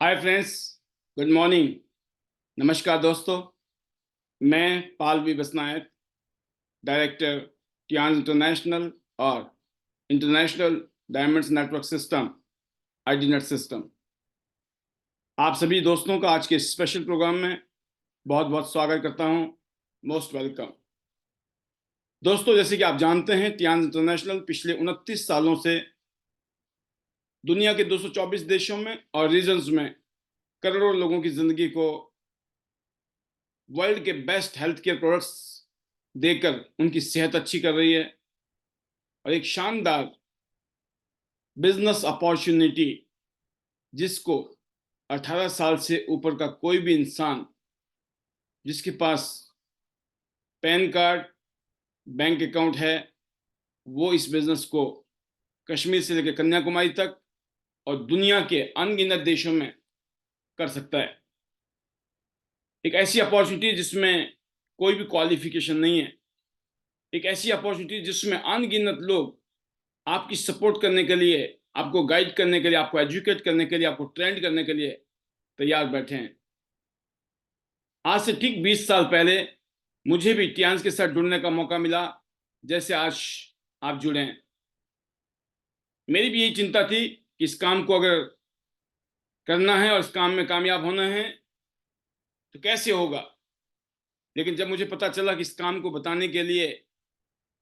Hi friends, good morning. नमस्कार दोस्तों। मैं पाल बी बसनायक, डायरेक्टर टियान इंटरनेशनल और international diamonds network system, ID net system. आप सभी दोस्तों का आज के स्पेशल प्रोग्राम में बहुत बहुत स्वागत करता हूं। Most welcome. दोस्तों, जैसे कि आप जानते हैं, टियान इंटरनेशनल पिछले 29 सालों से दुनिया के 224 देशों में और रीजन्स में करोड़ों लोगों की जिंदगी को वर्ल्ड के बेस्ट हेल्थ केयर प्रोडक्ट्स देकर उनकी सेहत अच्छी कर रही है और एक शानदार बिजनेस अपॉर्चुनिटी जिसको 18 साल से ऊपर का कोई भी इंसान जिसके पास पैन कार्ड, बैंक अकाउंट है, वो इस बिजनेस को कश्मीर से लेकर कन्याकुमारी तक और दुनिया के अनगिनत देशों में कर सकता है। एक ऐसी अपॉर्चुनिटी जिसमें कोई भी क्वालिफिकेशन नहीं है, एक ऐसी अपॉर्चुनिटी जिसमें अनगिनत लोग आपकी सपोर्ट करने के लिए, आपको गाइड करने के लिए, आपको एजुकेट करने के लिए, आपको ट्रेंड करने के लिए तैयार बैठे हैं। आज से ठीक 20 साल पहले मुझे भी टियान्स के साथ जुड़ने का मौका मिला, जैसे आज आप जुड़े हैं। मेरी भी यही चिंता थी कि इस काम को अगर करना है और इस काम में कामयाब होना है तो कैसे होगा। लेकिन जब मुझे पता चला कि इस काम को बताने के लिए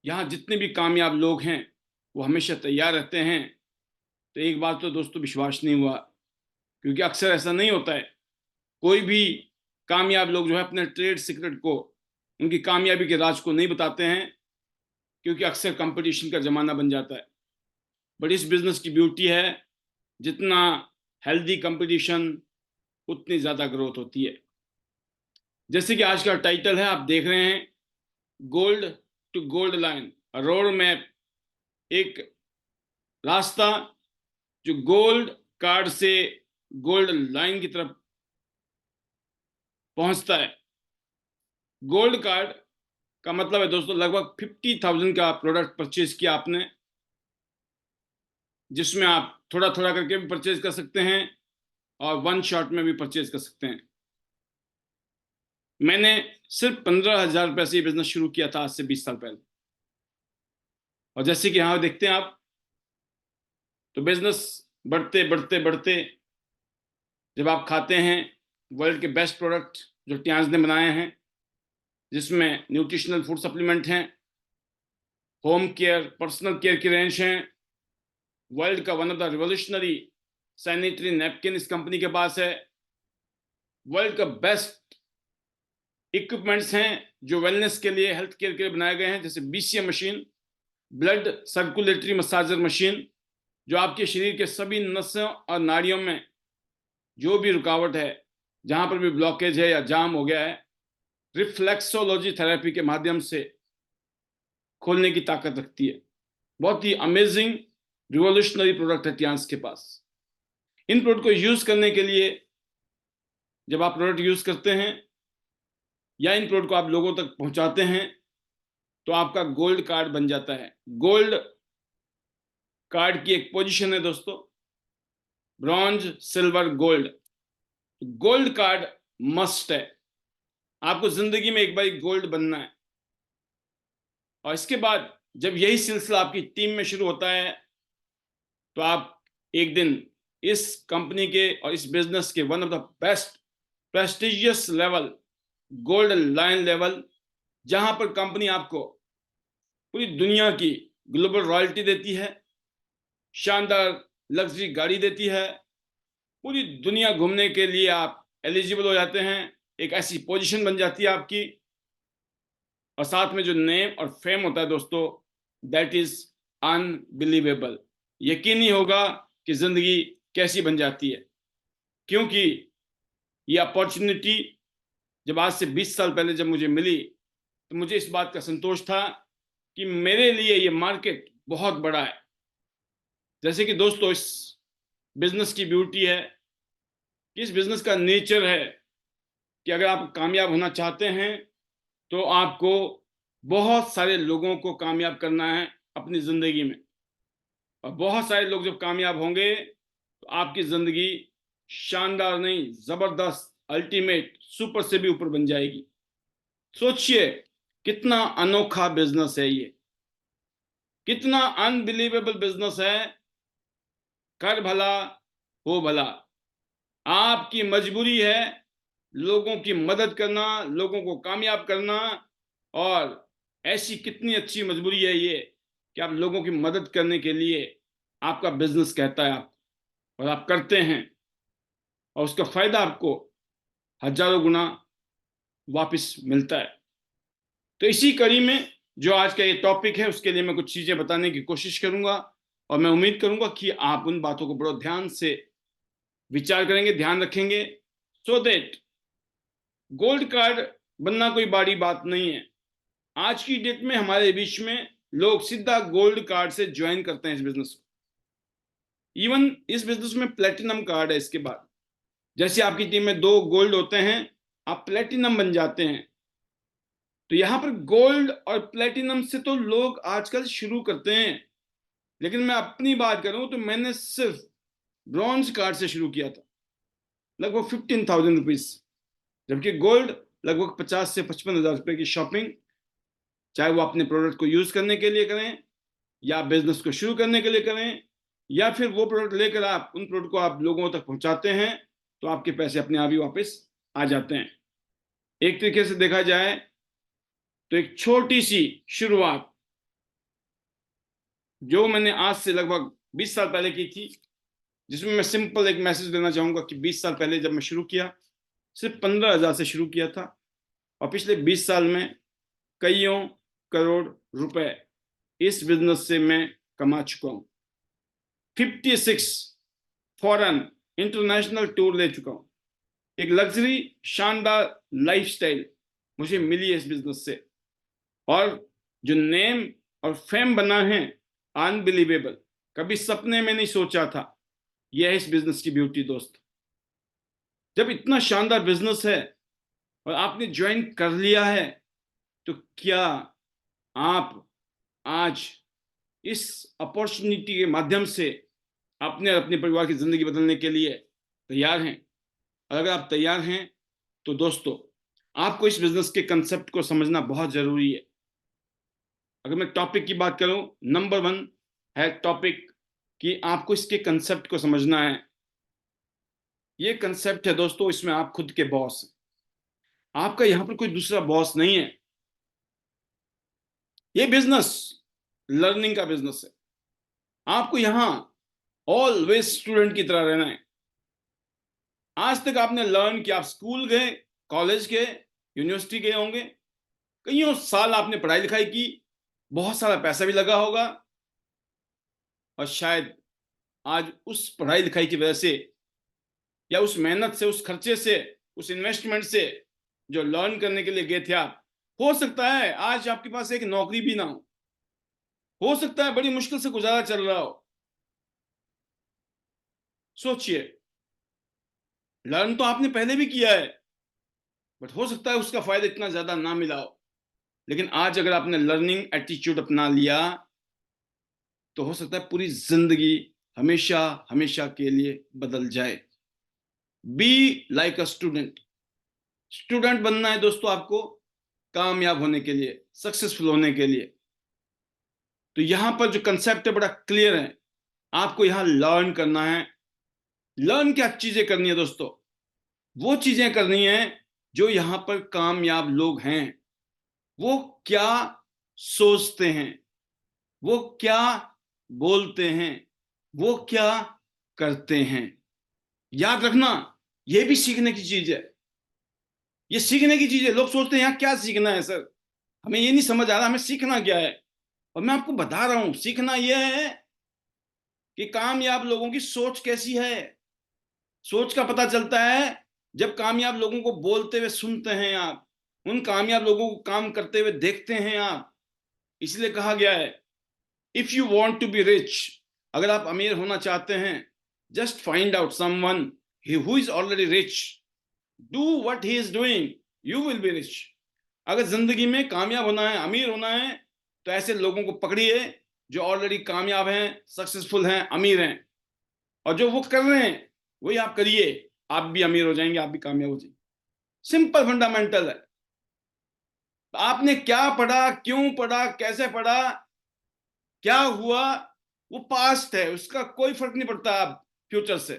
यहाँ जितने भी कामयाब लोग हैं वो हमेशा तैयार रहते हैं, तो एक बात तो दोस्तों विश्वास नहीं हुआ। क्योंकि अक्सर ऐसा नहीं होता है, कोई भी कामयाब लोग जो है अपने ट्रेड सीक्रेट को, उनकी कामयाबी के राज को नहीं बताते हैं, क्योंकि अक्सर कंपटीशन का जमाना बन जाता है। बट इस बिजनेस की ब्यूटी है, जितना हेल्दी कंपटीशन उतनी ज्यादा ग्रोथ होती है। जैसे कि आज का टाइटल है, आप देख रहे हैं, gold to gold line, road map, एक रास्ता जो गोल्ड कार्ड से गोल्ड लाइन की तरफ पहुंचता है। गोल्ड कार्ड का मतलब है दोस्तों, लगभग 50,000 का प्रोडक्ट परचेज किया आपने, जिसमें आप थोड़ा थोड़ा करके भी परचेज कर सकते हैं और वन शॉट में भी परचेज कर सकते हैं। मैंने सिर्फ 15,000 रुपये से ये बिजनेस शुरू किया था आज से 20 साल पहले। और जैसे कि यहाँ देखते हैं आप, तो बिजनेस बढ़ते बढ़ते बढ़ते जब आप खाते हैं वर्ल्ड के बेस्ट प्रोडक्ट जो टियान्स ने बनाए हैं, जिसमें न्यूट्रिशनल फूड सप्लीमेंट हैं, होम केयर, पर्सनल केयर की रेंज हैं, वर्ल्ड का one of the revolutionary sanitary napkin इस कंपनी के पास है, वर्ल्ड का बेस्ट इक्विपमेंट्स हैं जो वेलनेस के लिए, हेल्थ केयर के लिए बनाए गए हैं, जैसे BCM machine, blood circulatory massager machine, जो आपके शरीर के सभी नसों और नाड़ियों में जो भी रुकावट है, जहां पर भी ब्लॉकेज है या जाम हो गया है, रिफ्लेक्सोलॉजी थेरेपी के माध्यम से खोलने की ताकत रखती है। बहुत ही अमेजिंग रिवोल्यूशनरी प्रोडक्ट है टियान्स के पास। इन प्रोडक्ट को यूज करने के लिए, जब आप प्रोडक्ट यूज करते हैं या इन प्रोडक्ट को आप लोगों तक पहुंचाते हैं, तो आपका गोल्ड कार्ड बन जाता है। गोल्ड कार्ड की एक पोजीशन है दोस्तों, bronze, silver, gold. Gold card must है, आपको जिंदगी में एक बार गोल्ड बनना है। और इसके बाद जब यही सिलसिला आपकी टीम में शुरू होता है, तो आप एक दिन इस कंपनी के और इस बिजनेस के one of the best prestigious level, gold line level, जहां पर कंपनी आपको पूरी दुनिया की ग्लोबल रॉयल्टी देती है, शानदार लग्जरी गाड़ी देती है, पूरी दुनिया घूमने के लिए आप एलिजिबल हो जाते हैं, एक ऐसी पोजीशन बन जाती है आपकी। और साथ में जो नेम और फेम होता है दोस्तों, दैट इज अनबिलीवेबल। यकीन नहीं होगा कि जिंदगी कैसी बन जाती है। क्योंकि ये अपॉर्चुनिटी जब आज से 20 साल पहले जब मुझे मिली, तो मुझे इस बात का संतोष था कि मेरे लिए ये मार्केट बहुत बड़ा है। जैसे कि दोस्तों, इस बिजनेस की ब्यूटी है, इस बिजनेस का नेचर है कि अगर आप कामयाब होना चाहते हैं तो आपको बहुत सारे लोगों को कामयाब करना है अपनी जिंदगी में। और बहुत सारे लोग जब कामयाब होंगे तो आपकी जिंदगी शानदार नहीं, जबरदस्त, अल्टीमेट, सुपर से भी ऊपर बन जाएगी। सोचिए कितना अनोखा बिजनेस है ये, कितना अनबिलीवेबल बिजनेस है। कर भला हो भला, आपकी मजबूरी है लोगों की मदद करना, लोगों को कामयाब करना। और ऐसी कितनी अच्छी मजबूरी है ये कि आप लोगों की मदद करने के लिए आपका बिजनेस कहता है आप, और आप करते हैं, और उसका फायदा आपको हजारों गुना वापस मिलता है। तो इसी कड़ी में जो आज का ये टॉपिक है उसके लिए मैं कुछ चीजें बताने की कोशिश करूंगा, और मैं उम्मीद करूंगा कि आप उन बातों को बड़ा ध्यान से विचार करेंगे, ध्यान रखेंगे, सो दैट गोल्ड कार्ड बनना कोई बड़ी बात नहीं है। आज की डेट में हमारे बीच में लोग सीधा गोल्ड कार्ड से ज्वाइन करते हैं इस बिजनेस को। इवन इस बिजनेस में प्लेटिनम कार्ड है इसके बाद। जैसे आपकी टीम में 2 गोल्ड होते हैं, आप प्लेटिनम बन जाते हैं। तो यहां पर गोल्ड और प्लेटिनम से तो लोग आजकल शुरू करते हैं, लेकिन मैं अपनी बात करूं तो मैंने सिर्फ ब्रॉन्ज कार्ड से शुरू किया था, लगभग 15,000 रुपीज। जबकि गोल्ड लगभग 50 से 55 हजार रुपए की शॉपिंग, चाहे वो अपने प्रोडक्ट को यूज करने के लिए करें, या बिजनेस को शुरू करने के लिए करें, या फिर वो प्रोडक्ट लेकर आप उन प्रोडक्ट को आप लोगों तक पहुंचाते हैं, तो आपके पैसे अपने आप ही वापस आ जाते हैं। एक तरीके से देखा जाए तो एक छोटी सी शुरुआत जो मैंने आज से लगभग 20 साल पहले की थी, जिसमें मैं सिंपल एक मैसेज देना चाहूंगा कि 20 साल पहले जब मैं शुरू किया, सिर्फ 15,000 से शुरू किया था, और पिछले 20 साल में कईयों करोड़ रुपए इस बिजनेस से मैं कमा चुका हूं। 56 फॉरेन इंटरनेशनल टूर ले चुका हूं। एक लग्जरी शानदार लाइफस्टाइल मुझे मिली है इस बिजनेस से, और जो नेम और फेम बना है अनबिलीवेबल, कभी सपने में नहीं सोचा था। यह है इस बिजनेस की ब्यूटी दोस्त। जब इतना शानदार बिजनेस है और आपने ज्वाइन कर लिया है, तो क्या आप आज इस अपॉर्चुनिटी के माध्यम से अपने और अपने परिवार की जिंदगी बदलने के लिए तैयार हैं? अगर आप तैयार हैं तो दोस्तों, आपको इस बिजनेस के कंसेप्ट को समझना बहुत जरूरी है। अगर मैं टॉपिक की बात करूं, नंबर 1 है टॉपिक कि आपको इसके कंसेप्ट को समझना है। ये कंसेप्ट है दोस्तों, इसमें आप खुद के बॉस हैं। आपका यहां पर कोई दूसरा बॉस नहीं है। ये बिजनेस लर्निंग का बिजनेस है। आपको यहां ऑलवेज स्टूडेंट की तरह रहना है। आज तक आपने लर्न किया, आप स्कूल गए, कॉलेज गए, यूनिवर्सिटी गए होंगे, कईयों साल आपने पढ़ाई लिखाई की, बहुत सारा पैसा भी लगा होगा, और शायद आज उस पढ़ाई लिखाई की वजह से, या उस मेहनत से, उस खर्चे से, उस इन्वेस्टमेंट से जो लर्न करने के लिए गए थे आप, हो सकता है आज आपके पास एक नौकरी भी ना हो सकता है बड़ी मुश्किल से गुजारा चल रहा हो। सोचिए, लर्न तो आपने पहले भी किया है, बट हो सकता है उसका फायदा इतना ज्यादा ना मिला हो। लेकिन आज अगर आपने लर्निंग एटीट्यूड अपना लिया, तो हो सकता है पूरी जिंदगी हमेशा हमेशा के लिए बदल जाए। Be like a student. Student बनना है दोस्तों आपको, कामयाब होने के लिए, सक्सेसफुल होने के लिए। तो यहां पर जो कंसेप्ट है बड़ा क्लियर है। आपको यहां लर्न करना है। लर्न क्या चीजें करनी है दोस्तों? वो चीजें करनी है जो यहां पर कामयाब लोग हैं, वो क्या सोचते हैं, वो क्या बोलते हैं, वो क्या करते हैं। याद रखना, ये भी सीखने की चीज है। ये सीखने की चीज है। लोग सोचते हैं यहाँ क्या सीखना है सर, हमें ये नहीं समझ आ रहा हमें सीखना क्या है। और मैं आपको बता रहा हूं, सीखना यह है कि कामयाब लोगों की सोच कैसी है। सोच का पता चलता है जब कामयाब लोगों को बोलते हुए सुनते हैं आप, उन कामयाब लोगों को काम करते हुए देखते हैं आप। इसलिए कहा गया है, if you want to be rich, अगर आप अमीर होना चाहते हैं, just find out someone who is already rich, do what he is doing, you will be rich. अगर जिंदगी में कामयाब होना है, अमीर होना है, तो ऐसे लोगों को पकड़िए जो ऑलरेडी कामयाब हैं, सक्सेसफुल हैं, अमीर हैं, और जो वो कर रहे हैं वही आप करिए, आप भी अमीर हो जाएंगे, आप भी कामयाब हो जाएंगे। सिंपल फंडामेंटल है। आपने क्या पढ़ा, क्यों पढ़ा, कैसे पढ़ा, क्या हुआ, वो पास्ट है, उसका कोई फर्क नहीं पड़ता आप फ्यूचर से।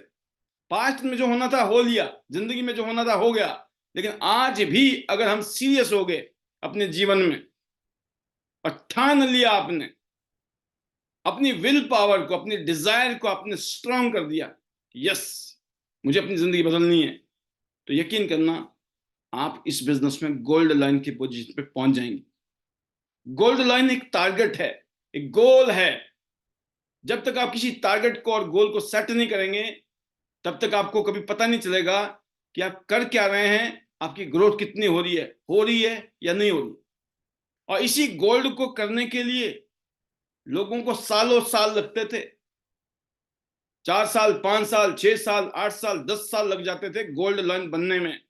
पास्ट में जो होना था हो लिया, जिंदगी में जो होना था हो गया। लेकिन आज भी अगर हम सीरियस हो गए अपने जीवन में और ठान लिया आपने, अपनी विल पावर को, अपनी डिजायर को आपने स्ट्रांग कर दिया, यस मुझे अपनी जिंदगी बदलनी है, तो यकीन करना आप इस बिजनेस में गोल्ड लाइन की पोजीशन पे पहुंच जाएंगे। गोल्ड लाइन एक टारगेट है, एक गोल है। जब तक आप किसी टारगेट को और गोल को सेट नहीं करेंगे, तब तक आपको कभी पता नहीं चलेगा कि आप कर क्या रहे हैं, आपकी ग्रोथ कितनी हो रही है या नहीं हो रही। और इसी गोल्ड को करने के लिए लोगों को सालों साल लगते थे। 4 साल, 5 साल, 6 साल, 8 साल, 10 साल लग जाते थे गोल्ड लाइन बनने में।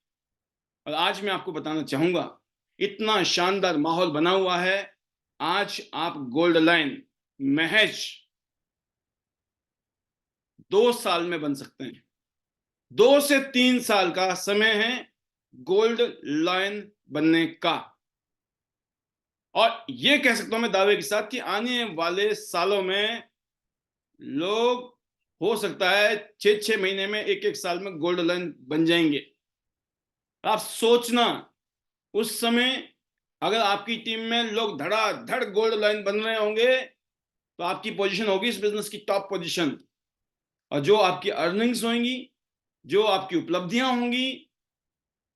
और आज मैं आपको बताना चाहूंगा, इतना शानदार माहौल बना हुआ है, आज आप गोल्ड लाइन महज 2 साल में बन सकते हैं। 2 से 3 साल का समय है गोल्ड लाइन बनने का। और ये कह सकता हूं मैं दावे के साथ कि आने वाले सालों में लोग, हो सकता है 6 6 महीने में, 1 1 साल में गोल्ड लाइन बन जाएंगे। आप सोचना, उस समय अगर आपकी टीम में लोग धड़ाधड़ गोल्ड लाइन बन रहे होंगे, तो आपकी पोजीशन होगी इस बिजनेस की टॉप पोजीशन। और जो आपकी अर्निंग्स होंगी, जो आपकी उपलब्धियां होंगी,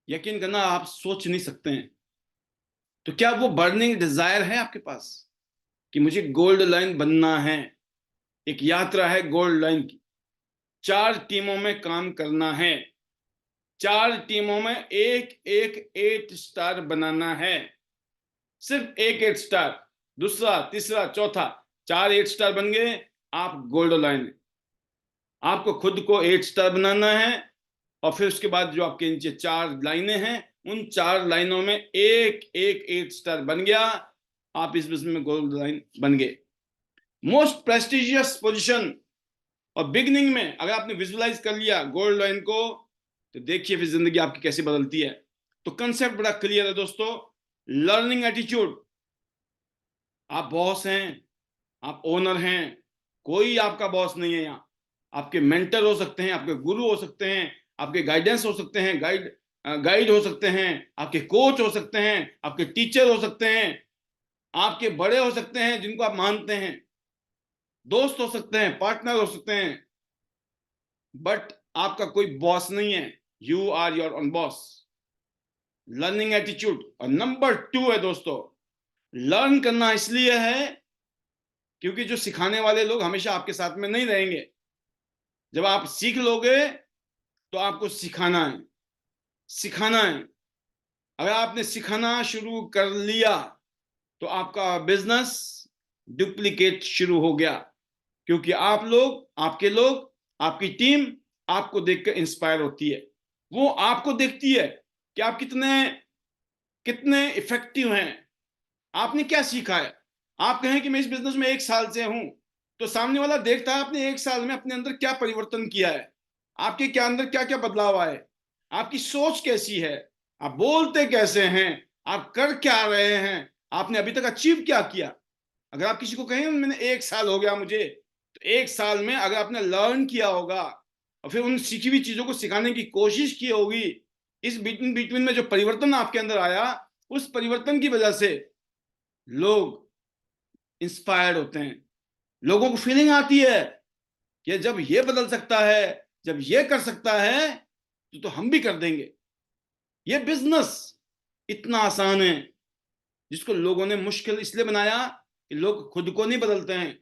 यकीन करना आप सोच नहीं सकते हैं। तो क्या वो बर्निंग डिजायर है आपके पास कि मुझे गोल्ड लाइन बनना है? एक यात्रा है गोल्ड लाइन की। 4 टीमों में काम करना है, 4 टीमों में एक एक 8 स्टार बनाना है। सिर्फ एक 8 स्टार, दूसरा, तीसरा, चौथा, 4 8 स्टार बन गए, आप गोल्ड लाइन। आपको खुद को 8 स्टार बनाना है, और फिर उसके बाद जो आपके नीचे 4 लाइनें हैं, उन 4 लाइनों में एक एक 8 स्टार बन गया, आप इस बिजनेस में गोल्ड लाइन बन गए। Most prestigious position. और बिगनिंग में अगर आपने विजुअलाइज कर लिया गोल्ड लाइन को, तो देखिए फिर जिंदगी आपकी कैसे बदलती है। तो कंसेप्ट बड़ा क्लियर है दोस्तों। Learning attitude. आप बॉस हैं, आप ओनर हैं, कोई आपका बॉस नहीं है यहाँ। आपके मेंटर हो सकते हैं, आपके गुरु हो सकते हैं, आपके गाइडेंस हो सकते हैं, गाइड हो सकते हैं, आपके कोच हो सकते हैं, आपके टीचर हो सकते हैं, आपके बड़े हो सकते हैं जिनको आप मानते हैं, दोस्त हो सकते हैं, पार्टनर हो सकते हैं, बट आपका कोई बॉस नहीं है। You are your own boss. Learning attitude. और नंबर 2 है दोस्तों, लर्न करना इसलिए है क्योंकि जो सिखाने वाले लोग हमेशा आपके साथ में नहीं रहेंगे। जब आप सीख लोगे तो आपको सिखाना है, सिखाना है। अगर आपने सिखाना शुरू कर लिया तो आपका बिजनेस डुप्लीकेट शुरू हो गया, क्योंकि आप लोग, आपके लोग, आपकी टीम आपको देखकर इंस्पायर होती है। वो आपको देखती है कि आप कितने कितने इफेक्टिव हैं, आपने क्या सीखा है। आप कहें कि मैं इस बिजनेस में 1 साल से हूं, तो सामने वाला देखता है आपने 1 साल में अपने अंदर क्या परिवर्तन किया है, आपके क्या अंदर क्या क्या बदलाव आए, आपकी सोच कैसी है, आप बोलते कैसे हैं, आप कर क्या रहे हैं, आपने अभी तक अचीव क्या किया। अगर आप किसी को कहें मैंने 1 साल हो गया मुझे, तो 1 साल में अगर आपने लर्न किया होगा और फिर उन सीखी हुई चीजों को सिखाने की कोशिश की होगी, इस बिटवीन बिटवीन में जो परिवर्तन आपके अंदर आया, उस परिवर्तन की वजह से लोग इंस्पायर्ड होते हैं। लोगों को फीलिंग आती है कि जब ये बदल सकता है, जब ये कर सकता है, तो हम भी कर देंगे। ये बिजनेस इतना आसान है, जिसको लोगों ने मुश्किल इसलिए बनाया कि लोग खुद को नहीं बदलते हैं,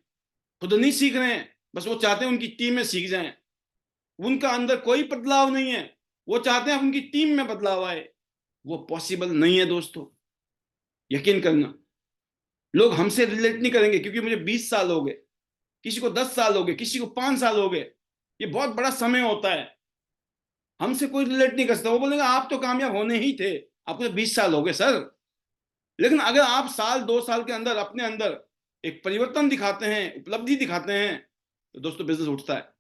खुद नहीं सीख रहे हैं, बस वो चाहते हैं उनकी टीम में सीख जाएं। उनका अंदर कोई बदलाव नहीं है, वो चाहते हैं उनकी टीम में बदलाव आए। वो पॉसिबल नहीं है दोस्तों, यकीन करना। लोग हमसे रिलेट नहीं करेंगे क्योंकि मुझे 20 साल हो गए, किसी को 10 साल हो गए, किसी को 5 साल हो गए। ये बहुत बड़ा समय होता है, हमसे कोई रिलेट नहीं कर सकता। वो बोलेगा आप तो कामयाब होने ही थे, आपको तो 20 साल हो गए सर। लेकिन अगर आप साल 2 साल के अंदर अपने अंदर एक परिवर्तन दिखाते हैं, उपलब्धि दिखाते हैं, तो दोस्तों बिजनेस उठता है।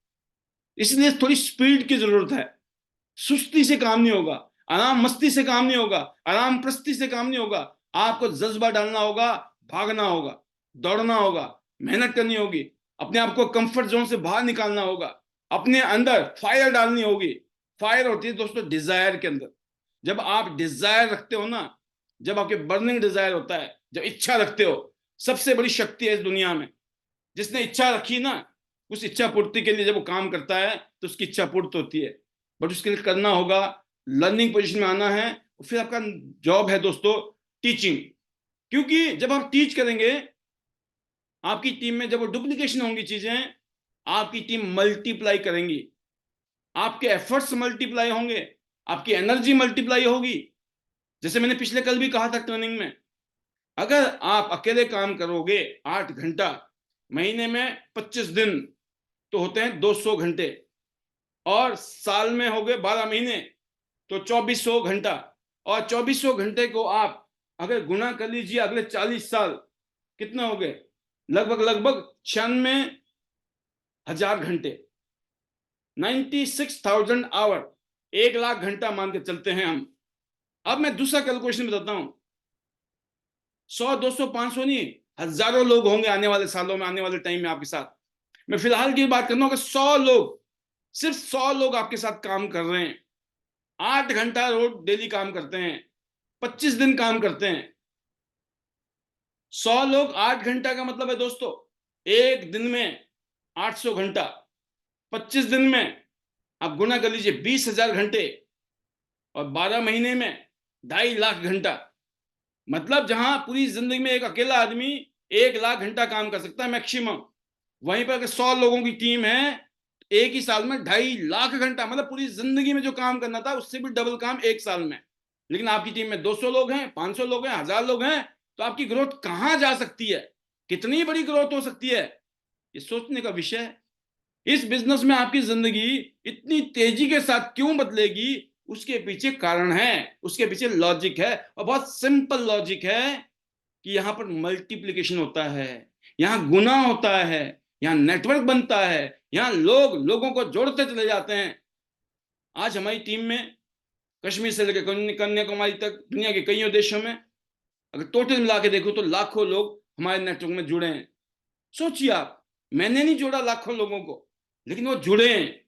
इसलिए थोड़ी स्पीड की जरूरत है। सुस्ती से काम नहीं होगा, आराम मस्ती से काम नहीं होगा, आराम प्रस्ती से काम नहीं होगा। आपको जज्बा डालना होगा, भागना होगा, दौड़ना होगा, मेहनत करनी होगी, अपने आप को कंफर्ट जोन से बाहर निकालना होगा, अपने अंदर फायर डालनी होगी। फायर होती है दोस्तों डिजायर के अंदर। जब आप डिजायर रखते हो ना, जब आपके बर्निंग डिजायर होता है, जब इच्छा रखते हो, सबसे बड़ी शक्ति है इस दुनिया में। जिसने इच्छा रखी ना, उस इच्छा पूर्ति के लिए जब वो काम करता है तो उसकी इच्छा पूर्ति होती है। बट उसके लिए करना होगा, लर्निंग पोजीशन में आना है। फिर आपका जॉब है दोस्तों टीचिंग। क्योंकि जब आप टीच करेंगे, आपकी टीम में जब वो डुप्लीकेशन होंगी चीजें, आपकी टीम मल्टीप्लाई करेंगी, आपके एफर्ट्स मल्टीप्लाई होंगे, आपकी एनर्जी मल्टीप्लाई होगी। जैसे मैंने पिछले कल भी कहा था ट्रेनिंग में, अगर आप अकेले काम करोगे 8 घंटा, महीने में 25 दिन तो होते हैं 200 घंटे, और साल में हो गए 12 महीने तो 2400 घंटा। और 2400 घंटे को आप अगर गुना कर लीजिए अगले 40 साल, कितना हो गए? लगभग लगभग 96,000 घंटे, 96,000 आवर, 1 लाख घंटा मान के चलते हैं हम। अब मैं दूसरा कैलकुलेशन बताता हूं। 100, 200, 500 नहीं, हजारों लोग होंगे आने वाले सालों में, आने वाले टाइम में आपके साथ। मैं फिलहाल की बात कर रहा हूं कि 100 लोग, सिर्फ 100 लोग आपके साथ काम कर रहे हैं। 8 घंटा रोज डेली काम करते हैं, 25 दिन काम करते हैं। 100 लोग 8 घंटा का मतलब है दोस्तों, एक दिन में 800 घंटा, 25 दिन में आप गुना कर लीजिए 20,000 घंटे, और 12 महीने में 2.5 लाख घंटा। मतलब जहां पूरी जिंदगी में एक अकेला आदमी 1 लाख घंटा काम कर सकता है मैक्सिमम, वहीं पर अगर 100 लोगों की टीम है, एक ही साल में 2.5 लाख घंटा, मतलब पूरी जिंदगी में जो काम करना था उससे भी डबल काम एक साल में। लेकिन आपकी टीम में 200 लोग हैं, 500 लोग हैं, 1000 लोग हैं, तो आपकी ग्रोथ कहां जा सकती है, कितनी बड़ी ग्रोथ हो सकती है, ये सोचने का विषय है। इस बिजनेस में आपकी जिंदगी इतनी तेजी के साथ क्यों बदलेगी, उसके पीछे कारण है, उसके पीछे लॉजिक है, और बहुत सिंपल लॉजिक है कि यहां पर मल्टीप्लिकेशन होता है, यहां गुना होता है, यहां नेटवर्क बनता है, यहां लोग लोगों को जोड़ते चले जाते हैं। आज हमारी टीम में कश्मीर से लेकर कन्याकुमारी तक दुनिया के कई देशों में, अगर टोटल मिला के देखो तो लाखों लोग हमारे नेटवर्क में जुड़े हैं। सोचिए आप, मैंने नहीं जोड़ा लाखों लोगों को, लेकिन वो जुड़े हैं,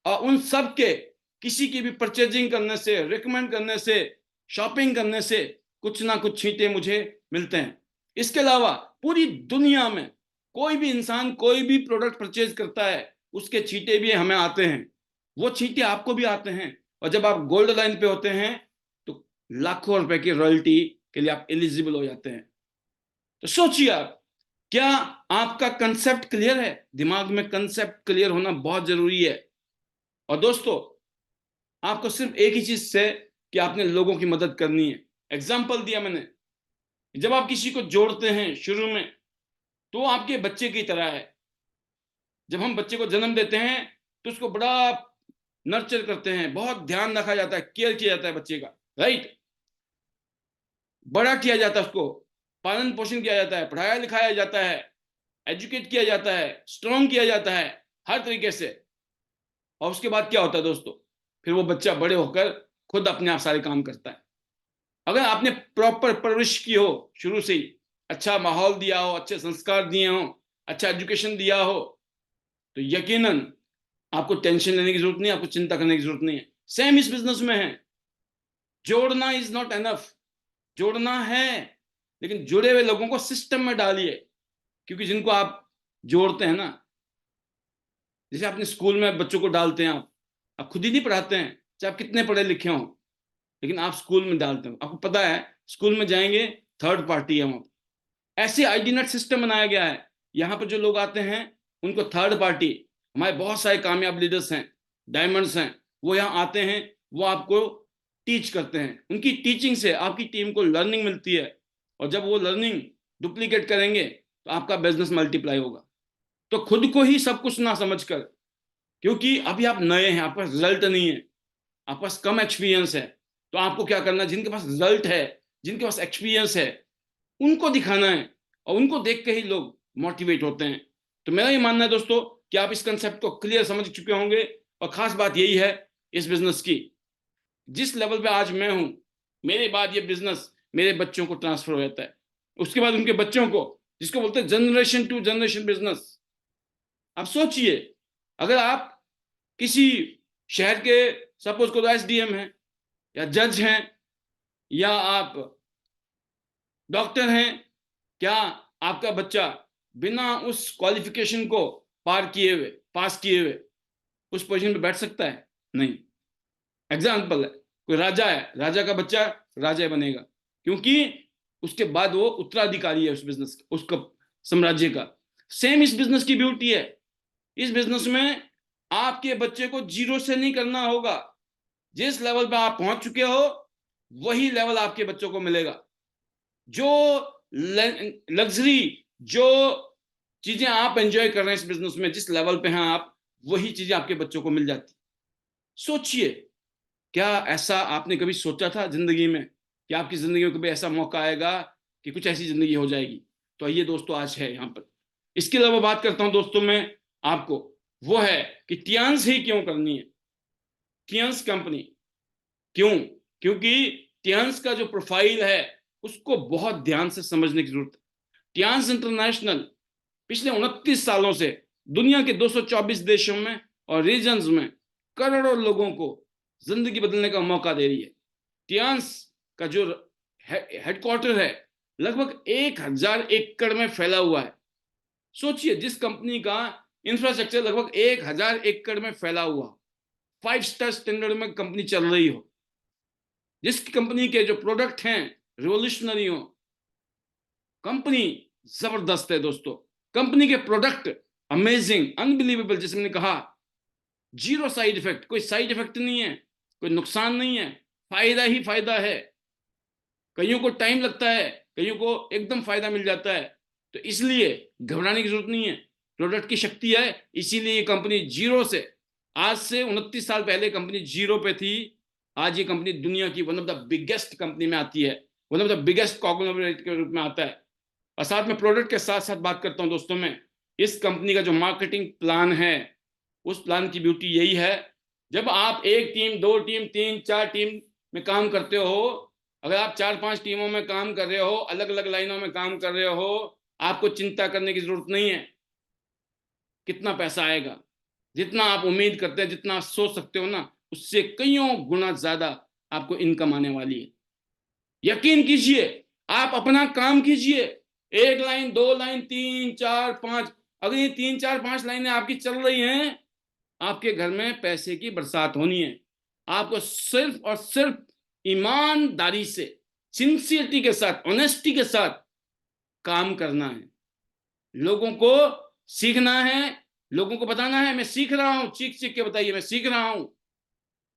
और उन सब के किसी की भी परचेजिंग करने से, रिकमेंड करने से, शॉपिंग करने से कुछ ना कुछ छींटे मुझे मिलते हैं। इसके अलावा पूरी दुनिया में कोई भी इंसान कोई भी प्रोडक्ट परचेज करता है, उसके छींटे भी हमें आते हैं, वो छींटे आपको भी आते हैं। और जब आप गोल्ड लाइन पे होते हैं तो लाखों रुपए की रॉयल्टी के लिए आप एलिजिबल हो जाते हैं। तो सोचिए आप, क्या आपका कंसेप्ट क्लियर है? दिमाग में कंसेप्ट क्लियर होना बहुत जरूरी है। और दोस्तों, आपको सिर्फ एक ही चीज से कि आपने लोगों की मदद करनी है। एग्जाम्पल दिया मैंने, जब आप किसी को जोड़ते हैं शुरू में, तो वो आपके बच्चे की तरह है। जब हम बच्चे को जन्म देते हैं तो उसको बड़ा नर्चर करते हैं, बहुत ध्यान रखा जाता है, केयर किया जाता है बच्चे का, राइट। बड़ा किया जाता है उसको, पालन पोषण किया जाता है, पढ़ाया लिखाया जाता है, एजुकेट किया जाता है, स्ट्रॉन्ग किया जाता है हर तरीके से। और उसके बाद क्या होता है दोस्तों, फिर वो बच्चा बड़े होकर खुद अपने आप सारे काम करता है। अगर आपने प्रॉपर परवरिश की हो, शुरू से ही अच्छा माहौल दिया हो, अच्छे संस्कार दिए हो, अच्छा एजुकेशन दिया हो, तो यकीनन आपको टेंशन लेने की जरूरत नहीं, आपको चिंता करने की जरूरत नहीं है। सेम इस बिजनेस में है। जोड़ना इज नॉट एनफ, जोड़ना है, लेकिन जुड़े हुए लोगों को सिस्टम में डालिए। क्योंकि जिनको आप जोड़ते हैं ना, जैसे अपने स्कूल में बच्चों को डालते हैं, आप खुद ही नहीं पढ़ाते हैं, चाहे आप कितने पढ़े लिखे हो, लेकिन आप स्कूल में डालते हो। आपको पता है स्कूल में जाएंगे, थर्ड पार्टी है वहां। ऐसे आईडी नेट सिस्टम बनाया गया है, यहाँ पर जो लोग आते हैं उनको थर्ड पार्टी, हमारे बहुत सारे कामयाब लीडर्स हैं, डायमंड्स हैं, वो यहाँ आते हैं, वो आपको टीच करते हैं। उनकी टीचिंग से आपकी टीम को लर्निंग मिलती है, और जब वो लर्निंग डुप्लीकेट करेंगे तो आपका बिजनेस मल्टीप्लाई होगा। तो खुद को ही सब कुछ ना समझकर, क्योंकि अभी आप नए हैं, आपका रिजल्ट नहीं है, आपके पास कम एक्सपीरियंस है, तो आपको क्या करना है, जिनके पास रिजल्ट है, जिनके पास एक्सपीरियंस है, उनको दिखाना है। और उनको देख के ही लोग मोटिवेट होते हैं। तो मेरा ये मानना है दोस्तों कि आप इस कंसेप्ट को क्लियर समझ चुके होंगे। और खास बात यही है इस बिजनेस की, जिस लेवल पे आज मैं हूं, मेरे बाद ये बिजनेस मेरे बच्चों को ट्रांसफर हो जाता है, उसके बाद उनके बच्चों को, जिसको बोलते हैं जनरेशन टू जनरेशन बिजनेस। आप सोचिए, अगर आप किसी शहर के, सपोज को एसडीएम हैं या जज हैं या आप डॉक्टर हैं, क्या आपका बच्चा बिना उस क्वालिफिकेशन को पास किए हुए उस पोजीशन पे बैठ सकता है? नहीं। एग्जाम्पल है, कोई राजा है, राजा का बच्चा राजा बनेगा, क्योंकि उसके बाद वो उत्तराधिकारी है उस बिजनेस, उसका साम्राज्य का। सेम इस बिजनेस की ब्यूटी है। इस बिजनेस में आपके बच्चे को जीरो से नहीं करना होगा। जिस लेवल पे आप पहुंच चुके हो वही लेवल आपके बच्चों को मिलेगा। जो लग्जरी, जो चीजें आप एंजॉय कर रहे हैं इस बिजनेस में, जिस लेवल पे हैं आप, वही चीजें आपके बच्चों को मिल जाती। सोचिए, क्या ऐसा आपने कभी सोचा था जिंदगी में कि आपकी जिंदगी में कभी ऐसा मौका आएगा कि कुछ ऐसी जिंदगी हो जाएगी? तो ये दोस्तों आज है यहाँ पर। इसके अलावा बात करता हूं दोस्तों मैं आपको, वो है कि टियांस ही क्यों करनी है, टियांस कंपनी क्यों? क्योंकि टियांस का जो प्रोफाइल है उसको बहुत ध्यान से समझने की जरूरत है। टियांस इंटरनेशनल पिछले 29 सालों से दुनिया के 224 देशों में और रीजन्स में करोड़ों लोगों को जिंदगी बदलने का मौका दे रही है। टियांस का जो हेडक्वार्टर है लगभग 1000 एकड़ में फैला हुआ है। सोचिए, जिस कंपनी का इंफ्रास्ट्रक्चर लगभग 1000 एकड़ में फैला हुआ, 5 स्टार स्टैंडर्ड में कंपनी चल रही हो, जिस कंपनी के जो प्रोडक्ट हैं रिवोल्यूशनरी हो, कंपनी जबरदस्त है दोस्तों। कंपनी के प्रोडक्ट अमेजिंग, अनबिलीवेबल, जैसे मैंने कहा, जीरो साइड इफेक्ट, कोई साइड इफेक्ट नहीं है, कोई नुकसान नहीं है, फायदा ही फायदा है। कईयों को टाइम लगता है, कईयों को एकदम फायदा मिल जाता है, तो इसलिए घबराने की जरूरत नहीं है। प्रोडक्ट की शक्ति है, इसीलिए ये कंपनी जीरो से, आज से 29 साल पहले कंपनी जीरो पे थी, आज ये कंपनी दुनिया की one of the biggest company में आती है, one of the biggest conglomerate के रूप में आता है। और साथ में प्रोडक्ट के साथ साथ बात करता हूं दोस्तों मैं, इस कंपनी का जो मार्केटिंग प्लान है, उस प्लान की ब्यूटी यही है, जब आप एक टीम, दो टीम, तीन, चार टीम में काम करते हो, अगर आप 4-5 टीमों में काम कर रहे हो, अलग अलग लाइनों में काम कर रहे हो, आपको चिंता करने की जरूरत नहीं है कितना पैसा आएगा। जितना आप उम्मीद करते हैं, जितना आप सोच सकते हो ना, उससे कईयों गुना ज्यादा आपको इनकम आने वाली है। यकीन कीजिए, आप अपना काम कीजिए, 1 लाइन, 2 लाइन, 3, 4, 5, अगर ये 3, 4, 5 लाइनें आपकी चल रही हैं, आपके घर में पैसे की बरसात होनी है। आपको सिर्फ और सिर्फ ईमानदारी से, सिंसियरिटी के साथ, ऑनेस्टी के साथ काम करना है। लोगों को सीखना है, लोगों को बताना है मैं सीख रहा हूं, चीख चीख के बताइए मैं सीख रहा हूं।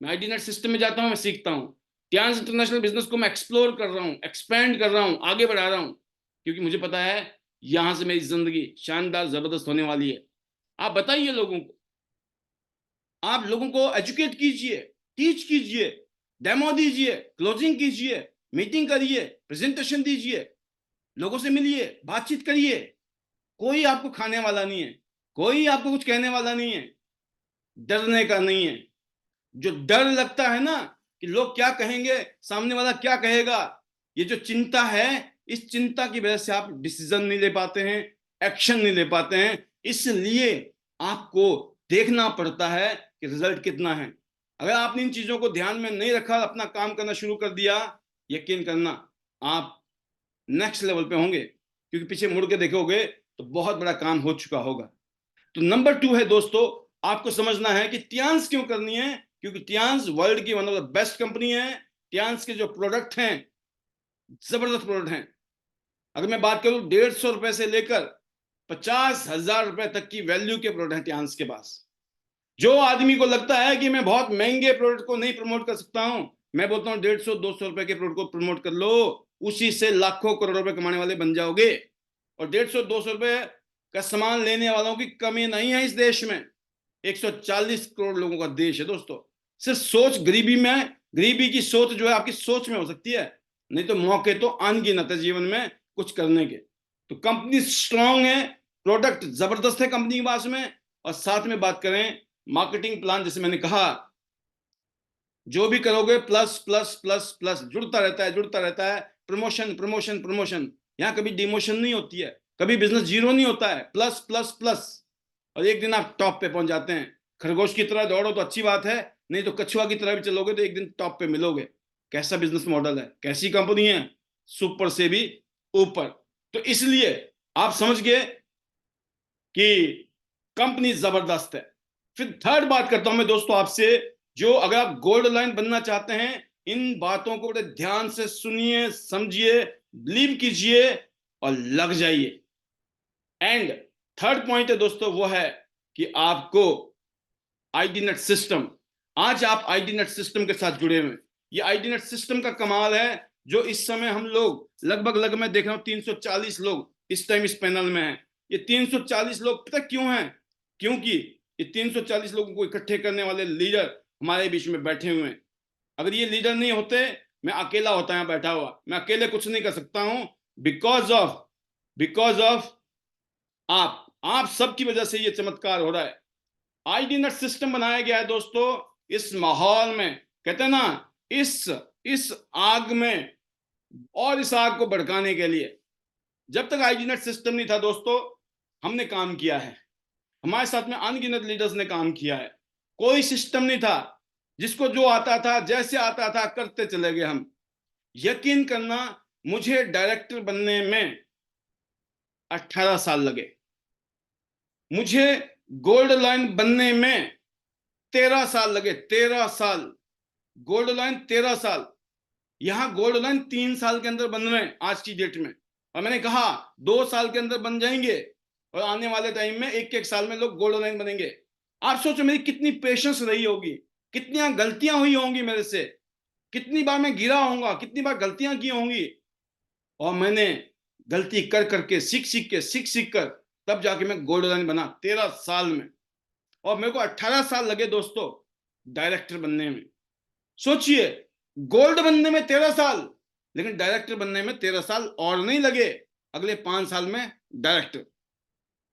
मैं आईडीनेट सिस्टम में जाता हूं, मैं सीखता हूं। टियांस इंटरनेशनल बिजनेस को मैं एक्सप्लोर कर रहा हूं, एक्सपेंड कर रहा हूं, आगे बढ़ा रहा हूं, क्योंकि मुझे पता है यहां से मेरी जिंदगी शानदार जबरदस्त होने वाली है। आप बताइए लोगों को, आप लोगों को एजुकेट कीजिए, टीच कीजिए, डेमो दीजिए, क्लोजिंग कीजिए, मीटिंग करिए, प्रेजेंटेशन दीजिए, लोगों से मिलिए, बातचीत करिए। कोई आपको खाने वाला नहीं है, कोई आपको कुछ कहने वाला नहीं है, डरने का नहीं है। जो डर लगता है ना कि लोग क्या कहेंगे, सामने वाला क्या कहेगा, ये जो चिंता है, इस चिंता की वजह से आप डिसीजन नहीं ले पाते हैं, एक्शन नहीं ले पाते हैं। इसलिए आपको देखना पड़ता है कि रिजल्ट कितना है। अगर आपने इन चीजों को ध्यान में नहीं रखा, अपना काम करना शुरू कर दिया, यकीन करना आप नेक्स्ट लेवल पे होंगे, क्योंकि पीछे मुड़ के देखोगे तो बहुत बड़ा काम हो चुका होगा। तो नंबर 2 है दोस्तों, आपको समझना है कि टियांस क्यों करनी है, क्योंकि टियांस वर्ल्ड की one of the best company है। टियांस के जो प्रोडक्ट हैं जबरदस्त प्रोडक्ट हैं। अगर मैं बात करूं, 150 रुपए से लेकर 50,000 रुपए तक की वैल्यू के प्रोडक्ट हैं टियांस के पास। जो आदमी को लगता है कि मैं बहुत महंगे प्रोडक्ट को नहीं प्रमोट कर सकता हूं, मैं बोलता हूं 150-200 रुपए के प्रोडक्ट को प्रमोट कर लो, उसी से लाखों करोड़ों रुपए कमाने वाले बन जाओगे। और 150-200 रुपए का सामान लेने वालों की कमी नहीं है इस देश में। 140 करोड़ लोगों का देश है दोस्तों। सिर्फ सोच गरीबी में, गरीबी की सोच जो है आपकी सोच में हो सकती है, नहीं तो मौके तो अनगिनत है जीवन में कुछ करने के। तो कंपनी स्ट्रांग है, प्रोडक्ट जबरदस्त है कंपनी के पास में, और साथ में बात करें मार्केटिंग प्लान, जैसे मैंने कहा जो भी करोगे प्लस प्लस प्लस प्लस जुड़ता रहता है, जुड़ता रहता है। प्रमोशन प्रमोशन प्रमोशन, यहाँ कभी डिमोशन नहीं होती है, कभी बिजनेस जीरो नहीं होता है, प्लस प्लस प्लस। और एक दिन आप टॉप पे पहुंच जाते हैं। खरगोश की तरह दौड़ो तो अच्छी बात है, नहीं तो कछुआ की तरह भी चलोगे तो एक दिन टॉप पे मिलोगे। कैसा बिजनेस मॉडल है, कैसी कंपनी है, सुपर से भी ऊपर। तो इसलिए आप समझ गए कि कंपनी जबरदस्त है। फिर थर्ड बात करता हूं मैं दोस्तों आपसे, जो अगर आप गोल्ड लाइन बनना चाहते हैं, इन बातों को बड़े ध्यान से सुनिए, समझिए, बिलीव कीजिए और लग जाइए। एंड थर्ड पॉइंट है दोस्तों, वो है कि आपको आईडीनेट सिस्टम, आज आप आईडीनेट सिस्टम के साथ जुड़े हुए हैं। ये आईडीनेट सिस्टम का कमाल है, जो इस समय हम लोग लगभग मैं देख रहा हूं 340 लोग इस टाइम इस पैनल में हैं। ये 340 लोग पता क्यों हैं? क्योंकि ये 340 लोगों को इकट्ठे करने वाले लीडर हमारे बीच में बैठे हुए हैं। अगर ये लीडर नहीं होते, मैं अकेला होता यहाँ बैठा हुआ, मैं अकेले कुछ नहीं कर सकता हूं। बिकॉज ऑफ आप सबकी वजह से ये चमत्कार हो रहा है। आईडीनेट सिस्टम बनाया गया है दोस्तों इस माहौल में, कहते हैं ना, इस आग में, और इस आग को भड़काने के लिए। जब तक आईडीनेट सिस्टम नहीं था दोस्तों, हमने काम किया है, हमारे साथ में अनगिनत लीडर्स ने काम किया है। कोई सिस्टम नहीं था, जिसको जो आता था जैसे आता था करते चले गए हम। यकीन करना, मुझे डायरेक्टर बनने में 18 साल लगे, मुझे गोल्ड लाइन बनने में 13 साल लगे, 13 साल। गोल्ड लाइन 13 साल, यहां गोल्ड लाइन 3 साल के अंदर बन रहे हैं आज की डेट में। और मैंने कहा 2 साल के अंदर बन जाएंगे, और आने वाले टाइम में एक एक साल में लोग गोल्ड लाइन बनेंगे। आप सोचो मेरी कितनी पेशेंस रही होगी, कितनी गलतियां हुई होंगी मेरे से, कितनी बार मैं गिरा होऊंगा, कितनी बार गलतियां की होंगी, और मैंने गलती कर करके सीख सीख कर तब जाके मैं गोल्ड लाइन बना 13 साल में। और मेरे को 18 साल लगे दोस्तों डायरेक्टर बनने में। सोचिए, गोल्ड बनने में 13 साल, लेकिन डायरेक्टर बनने में 13 साल और नहीं लगे, अगले 5 साल में डायरेक्टर।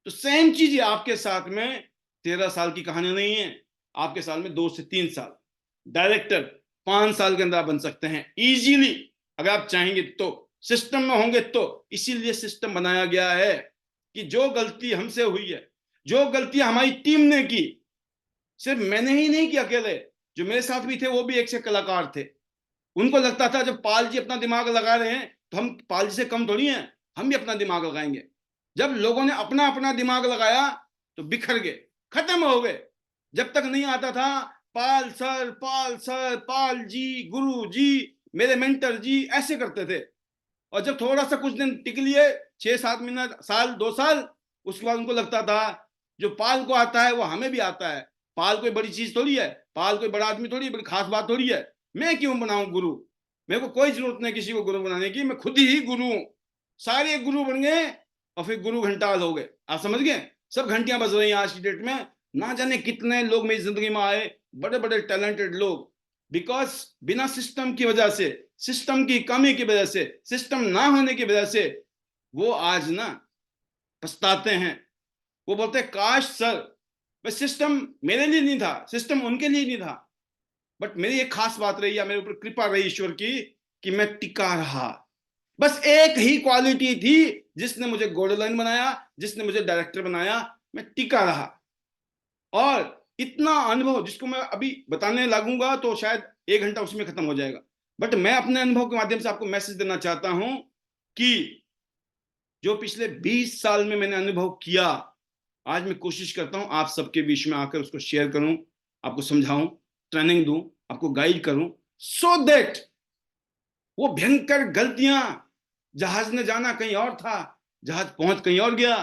तो सेम चीज है आपके साथ में, 13 साल की कहानी नहीं है, आपके साल में 2 से 3 साल। डायरेक्टर 5 साल के अंदर आप बन सकते हैं इजीली, अगर आप चाहेंगे तो, सिस्टम में होंगे तो। इसीलिए सिस्टम बनाया गया है कि जो गलती हमसे हुई है, जो गलतियां हमारी टीम ने की, सिर्फ मैंने ही नहीं की अकेले, जो मेरे साथ भी थे वो भी एक से कलाकार थे। उनको लगता था जब पाल जी अपना दिमाग लगा रहे हैं तो हम पाल जी से कम थोड़ी हैं, हम भी अपना दिमाग लगाएंगे। जब लोगों ने अपना अपना दिमाग लगाया तो बिखर गए, खत्म हो गए। जब तक नहीं आता था पाल सर, पाल सर, पाल जी, गुरु जी, मेरे मेंटर जी, ऐसे करते थे। और जब थोड़ा सा कुछ दिन टिक लिए, 6-7 महीना, साल, 2 साल, उसके बाद उनको लगता था जो पाल को आता है वो हमें भी आता है। पाल कोई बड़ी चीज थोड़ी है, पाल कोई बड़ा आदमी थोड़ी है, बड़ी खास बात थोड़ी है। मैं क्यों बनाऊं गुरु? मेरे को कोई जरूरत नहीं किसी को गुरु बनाने की, मैं खुद ही गुरु हूं। सारे गुरु बन गए और फिर गुरु घंटाल हो गए। आप समझ गए? सब घंटियां बज रही हैं आज की डेट में। ना जाने कितने लोग मेरी जिंदगी में आए, बड़े बड़े टैलेंटेड लोग, बिकॉज बिना सिस्टम की वजह से, सिस्टम की कमी की वजह से, सिस्टम ना होने की वजह से वो आज ना पछताते हैं। वो बोलते हैं काश सर, बस सिस्टम मेरे लिए नहीं था, सिस्टम उनके लिए नहीं था, बट मेरी एक खास बात रही, या मेरे ऊपर कृपा रही ईश्वर की, कि मैं टिका रहा। बस एक ही क्वालिटी थी जिसने मुझे गोल्ड लाइन बनाया, जिसने मुझे डायरेक्टर बनाया, मैं टिका रहा। और इतना अनुभव जिसको मैं अभी बताने लगूंगा तो शायद 1 घंटा उसमें खत्म हो जाएगा, बट मैं अपने अनुभव के माध्यम से आपको मैसेज देना चाहता हूं कि जो पिछले 20 साल में मैंने अनुभव किया, आज मैं कोशिश करता हूं आप सबके बीच में आकर उसको शेयर करूं, आपको समझाऊं, ट्रेनिंग दूं, आपको गाइड करूं, सो दैट वो भयंकर गलतियां, जहाज ने जाना कहीं और था, जहाज पहुंच कहीं और गया,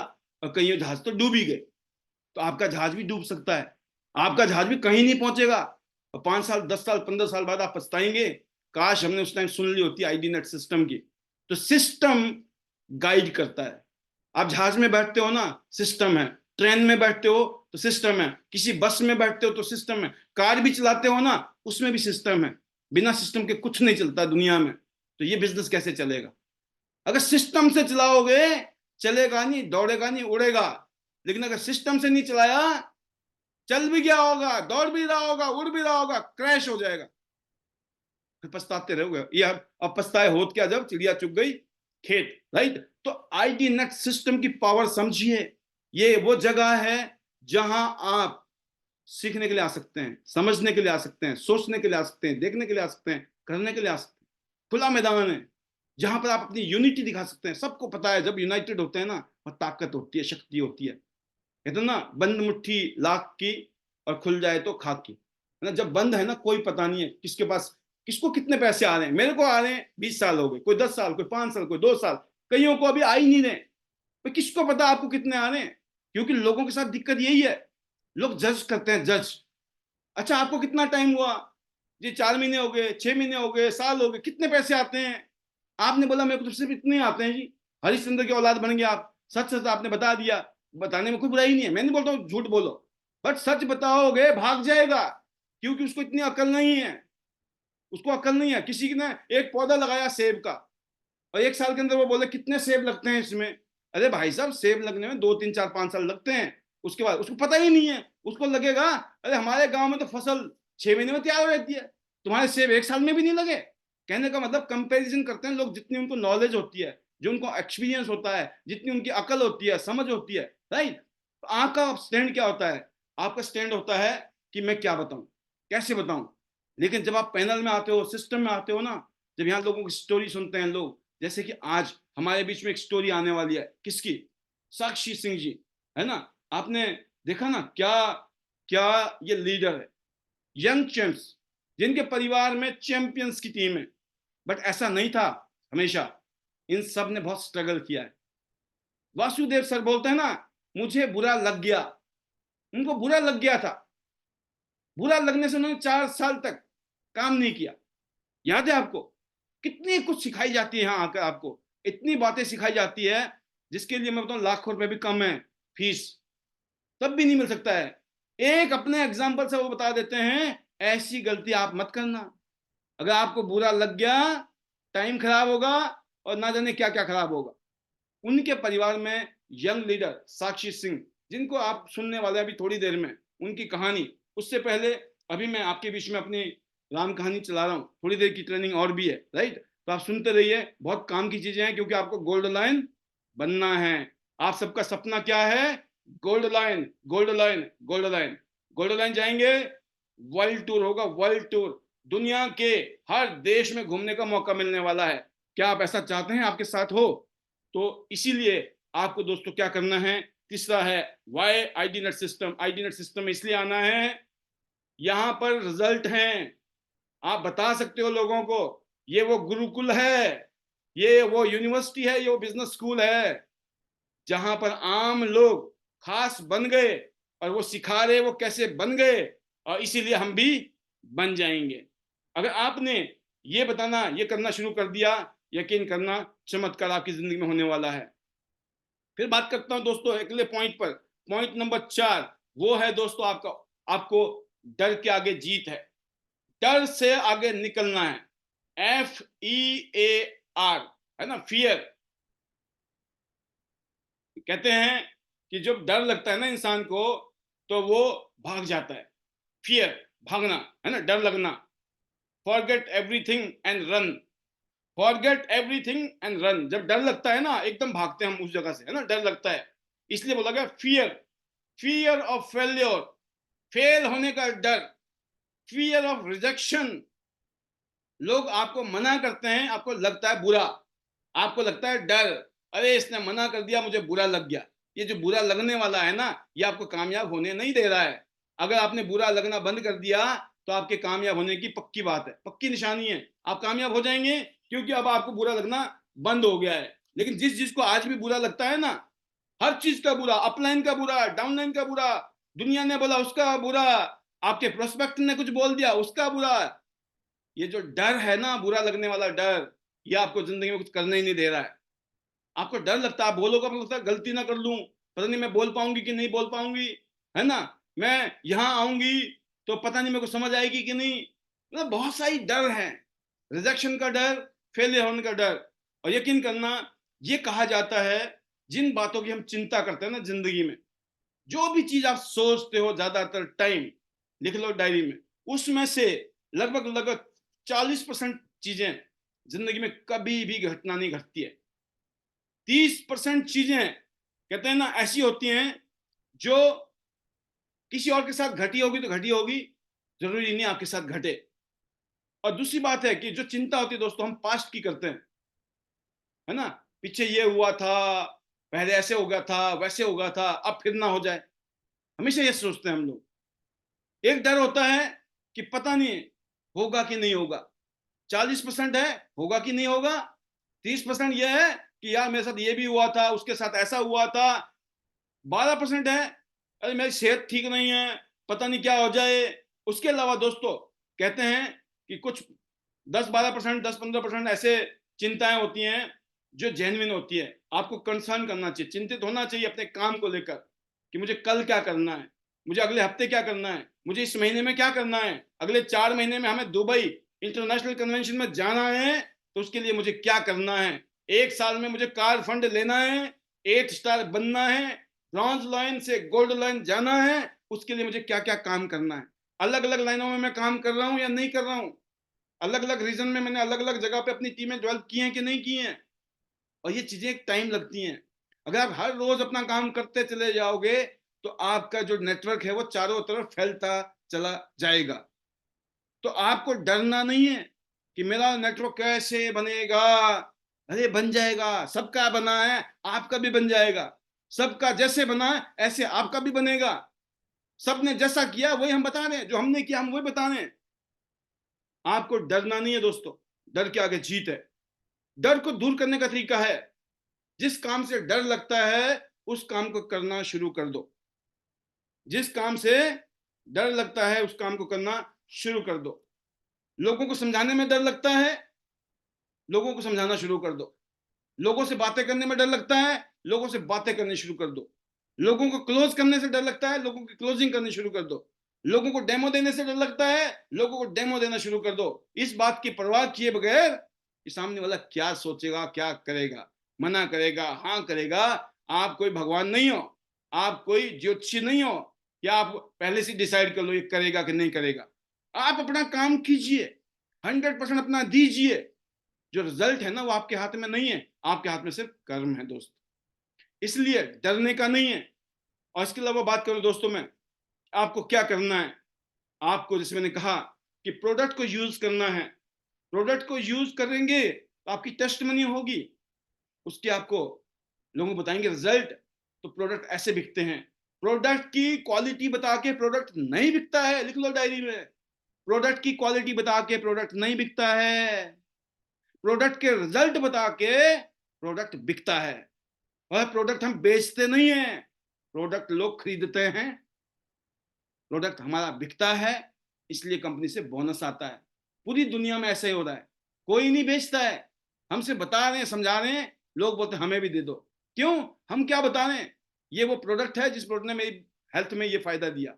और कहीं जहाज तो डूब ही गए, तो आपका जहाज भी डूब सकता है, आपका जहाज भी कहीं नहीं पहुंचेगा। और 5 साल, 10 साल, 15 साल बाद आप पछताएंगे, काश हमने उस टाइम सुन ली होती आईडीनेट सिस्टम की। तो सिस्टम गाइड करता है। आप जहाज में बैठते हो ना, सिस्टम है। ट्रेन में बैठते हो तो सिस्टम है। किसी बस में बैठते हो तो सिस्टम है। कार भी चलाते हो ना, उसमें भी सिस्टम है। बिना सिस्टम के कुछ नहीं चलता दुनिया में। तो ये बिजनेस कैसे चलेगा? अगर सिस्टम से चलाओगे चलेगा नहीं, दौड़ेगा नहीं, उड़ेगा। लेकिन अगर सिस्टम से नहीं चलाया, चल भी गया होगा, दौड़ भी रहा होगा, उड़ भी रहा होगा, क्रैश हो जाएगा, फिर पछताते रहोगे। ये अब पछताए होत क्या जब चिड़िया चुग गई खेत, राइट। तो आईडी नेट सिस्टम की पावर समझिए। ये वो जगह है जहां आप सीखने के लिए आ सकते हैं, समझने के लिए आ सकते हैं, सोचने के लिए आ सकते हैं, देखने के लिए आ सकते हैं, करने के लिए आ सकते हैं। खुला मैदान है जहां पर आप अपनी यूनिटी दिखा सकते हैं। सबको पता है जब यूनाइटेड होते हैं ना, वह ताकत होती है, शक्ति होती है। कहते ना, बंद मुट्ठी लाख की और खुल जाए तो खाक की, है ना। जब बंद है ना, कोई पता नहीं है किसके पास, किसको कितने पैसे आ रहे हैं। मेरे को आ रहे हैं 20 साल हो गए, कोई 10 साल, कोई 5 साल, कोई 2 साल, कईयों को अभी आ ही नहीं रहे। तो किसको पता आपको कितने आ रहे हैं? क्योंकि लोगों के साथ दिक्कत यही है, लोग जज करते हैं, जज। अच्छा आपको कितना टाइम हुआ जी? 4 महीने हो गए, 6 महीने हो गए, साल हो गए, कितने पैसे आते हैं? आपने बोला मेरे को तो सिर्फ इतने आते हैं जी। हरिश्चंद्र की औलाद बन गए आप, सच सच आपने बता दिया। बताने में कोई बुराई नहीं है, मैं नहीं बोलता हूँ झूठ बोलो, बट सच बताओगे भाग जाएगा, क्योंकि उसको इतनी अकल नहीं है। उसको अकल नहीं है। किसी ने एक पौधा लगाया सेब का, और 1 साल के अंदर वो बोले कितने सेब लगते हैं इसमें। अरे भाई साहब, सेब लगने में 2 3 4 5 साल लगते हैं। उसके बाद उसको पता ही नहीं है, उसको लगेगा अरे हमारे गांव में तो फसल 6 महीने में तैयार हो जाती है, तुम्हारे सेब 1 साल में भी नहीं लगे। कहने का मतलब कंपैरिजन करते हैं लोग, जितनी उनको नॉलेज होती है, जो उनको एक्सपीरियंस होता है, जितनी उनकी अकल होती है, समझ होती है, राइट। तो आपका स्टैंड क्या होता है? आपका स्टैंड होता है कि मैं क्या बताऊं, कैसे बताऊं। लेकिन जब आप पैनल में आते हो, सिस्टम में आते हो ना, जब यहाँ लोगों की स्टोरी सुनते हैं लोग, जैसे कि आज हमारे बीच में एक स्टोरी आने वाली है, किसकी? साक्षी सिंह जी, है ना। आपने देखा ना, क्या क्या ये लीडर है, यंग चैंप्स, जिनके परिवार में चैंपियंस की टीम है। बट ऐसा नहीं था हमेशा, इन सब ने बहुत स्ट्रगल किया है। वासुदेव सर बोलते हैं ना, मुझे बुरा लग गया। उनको बुरा लग गया था, बुरा लगने से उन्होंने 4 साल तक काम नहीं किया। याद है आपको? कितनी कुछ सिखाई जाती है यहाँ आकर, आपको इतनी बातें सिखाई जाती है जिसके लिए मैं बताऊं लाखों रुपए भी कम है फीस, तब भी नहीं मिल सकता है। एक अपने एग्जाम्पल से वो बता देते हैं, ऐसी गलती आप मत करना। अगर आपको बुरा लग गया, टाइम खराब होगा, और ना जाने क्या क्या खराब होगा। उनके परिवार में यंग लीडर साक्षी सिंह, जिनको आप सुनने वाले हैं अभी थोड़ी देर में, उनकी कहानी। उससे पहले अभी मैं आपके बीच में अपनी राम कहानी चला रहा हूँ, थोड़ी देर की ट्रेनिंग और भी है, राइट। तो आप सुनते रहिए, बहुत काम की चीजें हैं, क्योंकि आपको गोल्ड लाइन बनना है। आप सबका सपना क्या है? Gold line, gold line, gold line. Gold line जाएंगे, वर्ल्ड टूर होगा, वर्ल्ड टूर। दुनिया के हर देश में घूमने का मौका मिलने वाला है। क्या आप ऐसा चाहते हैं आपके साथ हो? तो इसीलिए आपको दोस्तों क्या करना है? तीसरा है Y ID net system. ID net system में इसलिए आना है, यहां पर रिजल्ट हैं, आप बता सकते हो लोगों को, ये वो गुरुकुल है, ये वो यूनिवर्सिटी है, ये वो बिजनेस स्कूल है, जहां पर आम लोग खास बन गए, और वो सिखा रहे वो कैसे बन गए, और इसीलिए हम भी बन जाएंगे। अगर आपने ये बताना, ये करना शुरू कर दिया, यकीन करना चमत्कार आपकी जिंदगी में होने वाला है। फिर बात करता हूं दोस्तों अगले पॉइंट पर। पॉइंट नंबर 4 वो है दोस्तों आपका, आपको डर के आगे जीत है, डर से आगे निकलना है। FEAR, है ना, फियर। कहते हैं कि जब डर लगता है ना इंसान को, तो वो भाग जाता है। फियर, भागना, है ना, डर लगना। Forget everything and run, forget everything and run. जब डर लगता है ना, एकदम भागते हैं हम उस जगह से, है ना, डर लगता है। इसलिए बोला गया fear, fear of failure, fail होने का डर। फियर ऑफ रिजेक्शन, लोग आपको मना करते हैं, आपको लगता है बुरा, आपको लगता है डर, अरे इसने मना कर दिया, मुझे बुरा लग गया। ये जो बुरा लगने वाला है ना, ये आपको कामयाब होने नहीं दे रहा है। अगर आपने बुरा लगना बंद कर दिया, तो आपके कामयाब होने की पक्की बात है, पक्की निशानी है, आप कामयाब हो जाएंगे, क्योंकि अब आपको बुरा लगना बंद हो गया है। लेकिन जिस चीज को आज भी बुरा लगता है ना, हर चीज का बुरा, अपलाइन का बुरा, डाउनलाइन का बुरा, दुनिया ने बोला उसका बुरा, आपके प्रोस्पेक्ट ने कुछ बोल दिया उसका बुरा, ये जो डर है ना, बुरा लगने वाला डर, ये आपको जिंदगी में कुछ करने ही नहीं दे रहा है। आपको डर लगता है, आप बोलोगे, आपको लगता है गलती ना कर लूं, पता नहीं मैं बोल पाऊंगी कि नहीं बोल पाऊंगी, है ना, मैं यहां आऊंगी तो पता नहीं मेरे को समझ आएगी कि नहीं। मतलब बहुत सारी डर है, रिजेक्शन का डर, फेलियर होने का डर। और यकीन करना, ये कहा जाता है जिन बातों की हम चिंता करते हैं ना जिंदगी में, जो भी चीज आप सोचते हो ज्यादातर टाइम, लिख लो डायरी में, उसमें से लगभग लगभग 40% चीजें जिंदगी में कभी भी घटना नहीं घटती है। 30% चीजें कहते हैं ना ऐसी होती हैं जो किसी और के साथ घटी होगी तो घटी होगी, जरूरी नहीं आपके साथ घटे। और दूसरी बात है कि जो चिंता होती है दोस्तों, हम पास्ट की करते हैं, है ना, पीछे ये हुआ था, पहले ऐसे हो गया था, वैसे हो गया था, अब फिर ना हो जाए, हमेशा ये सोचते हैं हम लोग। एक डर होता है कि पता नहीं होगा कि नहीं होगा, 40% है होगा कि नहीं होगा, 30% यह है कि यार मेरे साथ ये भी हुआ था, उसके साथ ऐसा हुआ था, 12% है अरे मेरी सेहत ठीक नहीं है, पता नहीं क्या हो जाए। उसके अलावा दोस्तों कहते हैं कि कुछ 10-12%, 10-15% ऐसे चिंताएं होती हैं जो जेन्युइन होती है। आपको कंसर्न करना चाहिए, चिंतित होना चाहिए अपने काम को लेकर कि मुझे कल क्या करना है, मुझे अगले हफ्ते क्या करना है, मुझे इस महीने में क्या करना है, अगले 4 महीने में हमें दुबई इंटरनेशनल कन्वेंशन में जाना है तो उसके लिए मुझे क्या करना है, 1 साल में मुझे कार फंड लेना है, 8 स्टार बनना है, ब्रॉन्ज लाइन से गोल्ड लाइन जाना है, उसके लिए मुझे क्या क्या काम करना है। अलग अलग लाइनों में मैं काम कर रहा हूं या नहीं कर रहा हूं, अलग अलग रीजन में मैंने अलग अलग जगह पे अपनी टीमें डेवलप की हैं कि नहीं की हैं। और ये चीजें एक टाइम लगती हैं। अगर आप हर रोज अपना काम करते चले जाओगे तो आपका जो नेटवर्क है वो चारों तरफ फैलता चला जाएगा। तो आपको डरना नहीं है कि मेरा नेटवर्क कैसे बनेगा, अरे बन जाएगा, सबका बना है आपका भी बन जाएगा, सबका जैसे बना है ऐसे आपका भी बनेगा। सबने जैसा किया वही हम बता रहे हैं, जो हमने किया हम वही बता रहे हैं। आपको डरना नहीं है दोस्तों, डर के आगे जीत है। डर को दूर करने का तरीका है, जिस काम से डर लगता है उस काम को करना शुरू कर दो। जिस काम से डर लगता है उस काम को करना शुरू कर दो। लोगों को समझाने में डर लगता है, लोगों को समझाना शुरू कर दो। लोगों से बातें करने में डर लगता है, लोगों से बातें करनी शुरू कर दो। लोगों को क्लोज करने से डर लगता है, लोगों की क्लोजिंग करनी शुरू कर दो। लोगों को डेमो देने से डर लगता है, लोगों को डेमो देना शुरू कर दो। इस बात की परवाह किए बगैर कि सामने वाला क्या सोचेगा, क्या करेगा, मना करेगा, हाँ करेगा। आप कोई भगवान नहीं हो, आप कोई ज्योतिषी नहीं हो, या आप पहले से डिसाइड कर लो ये करेगा कि नहीं करेगा। आप अपना काम कीजिए, 100% अपना दीजिए। जो रिजल्ट है ना वो आपके हाथ में नहीं है, आपके हाथ में सिर्फ कर्म है दोस्त। इसलिए डरने का नहीं है। और इसके अलावा बात करूं दोस्तों में, आपको क्या करना है, आपको जैसे मैंने कहा कि प्रोडक्ट को यूज करना है। प्रोडक्ट को यूज करेंगे तो आपकी टेस्ट मनी होगी, उसके आपको लोगों को बताएंगे रिजल्ट। तो प्रोडक्ट ऐसे बिकते हैं। प्रोडक्ट की क्वालिटी बता के प्रोडक्ट नहीं बिकता है, लिख लो डायरी में। प्रोडक्ट की क्वालिटी बता के प्रोडक्ट नहीं बिकता है, प्रोडक्ट के रिजल्ट बता के प्रोडक्ट बिकता है। और प्रोडक्ट हम बेचते नहीं है, प्रोडक्ट लोग खरीदते हैं। प्रोडक्ट हमारा बिकता है, इसलिए कंपनी से बोनस आता है। पूरी दुनिया में ऐसा ही हो रहा है, कोई नहीं बेचता है। हमसे बता रहे हैं, समझा रहे हैं, लोग बोलते हैं हमें भी दे दो। क्यों? हम क्या बता रहे हैं? ये वो प्रोडक्ट है जिस प्रोडक्ट ने मेरी हेल्थ में ये फायदा दिया।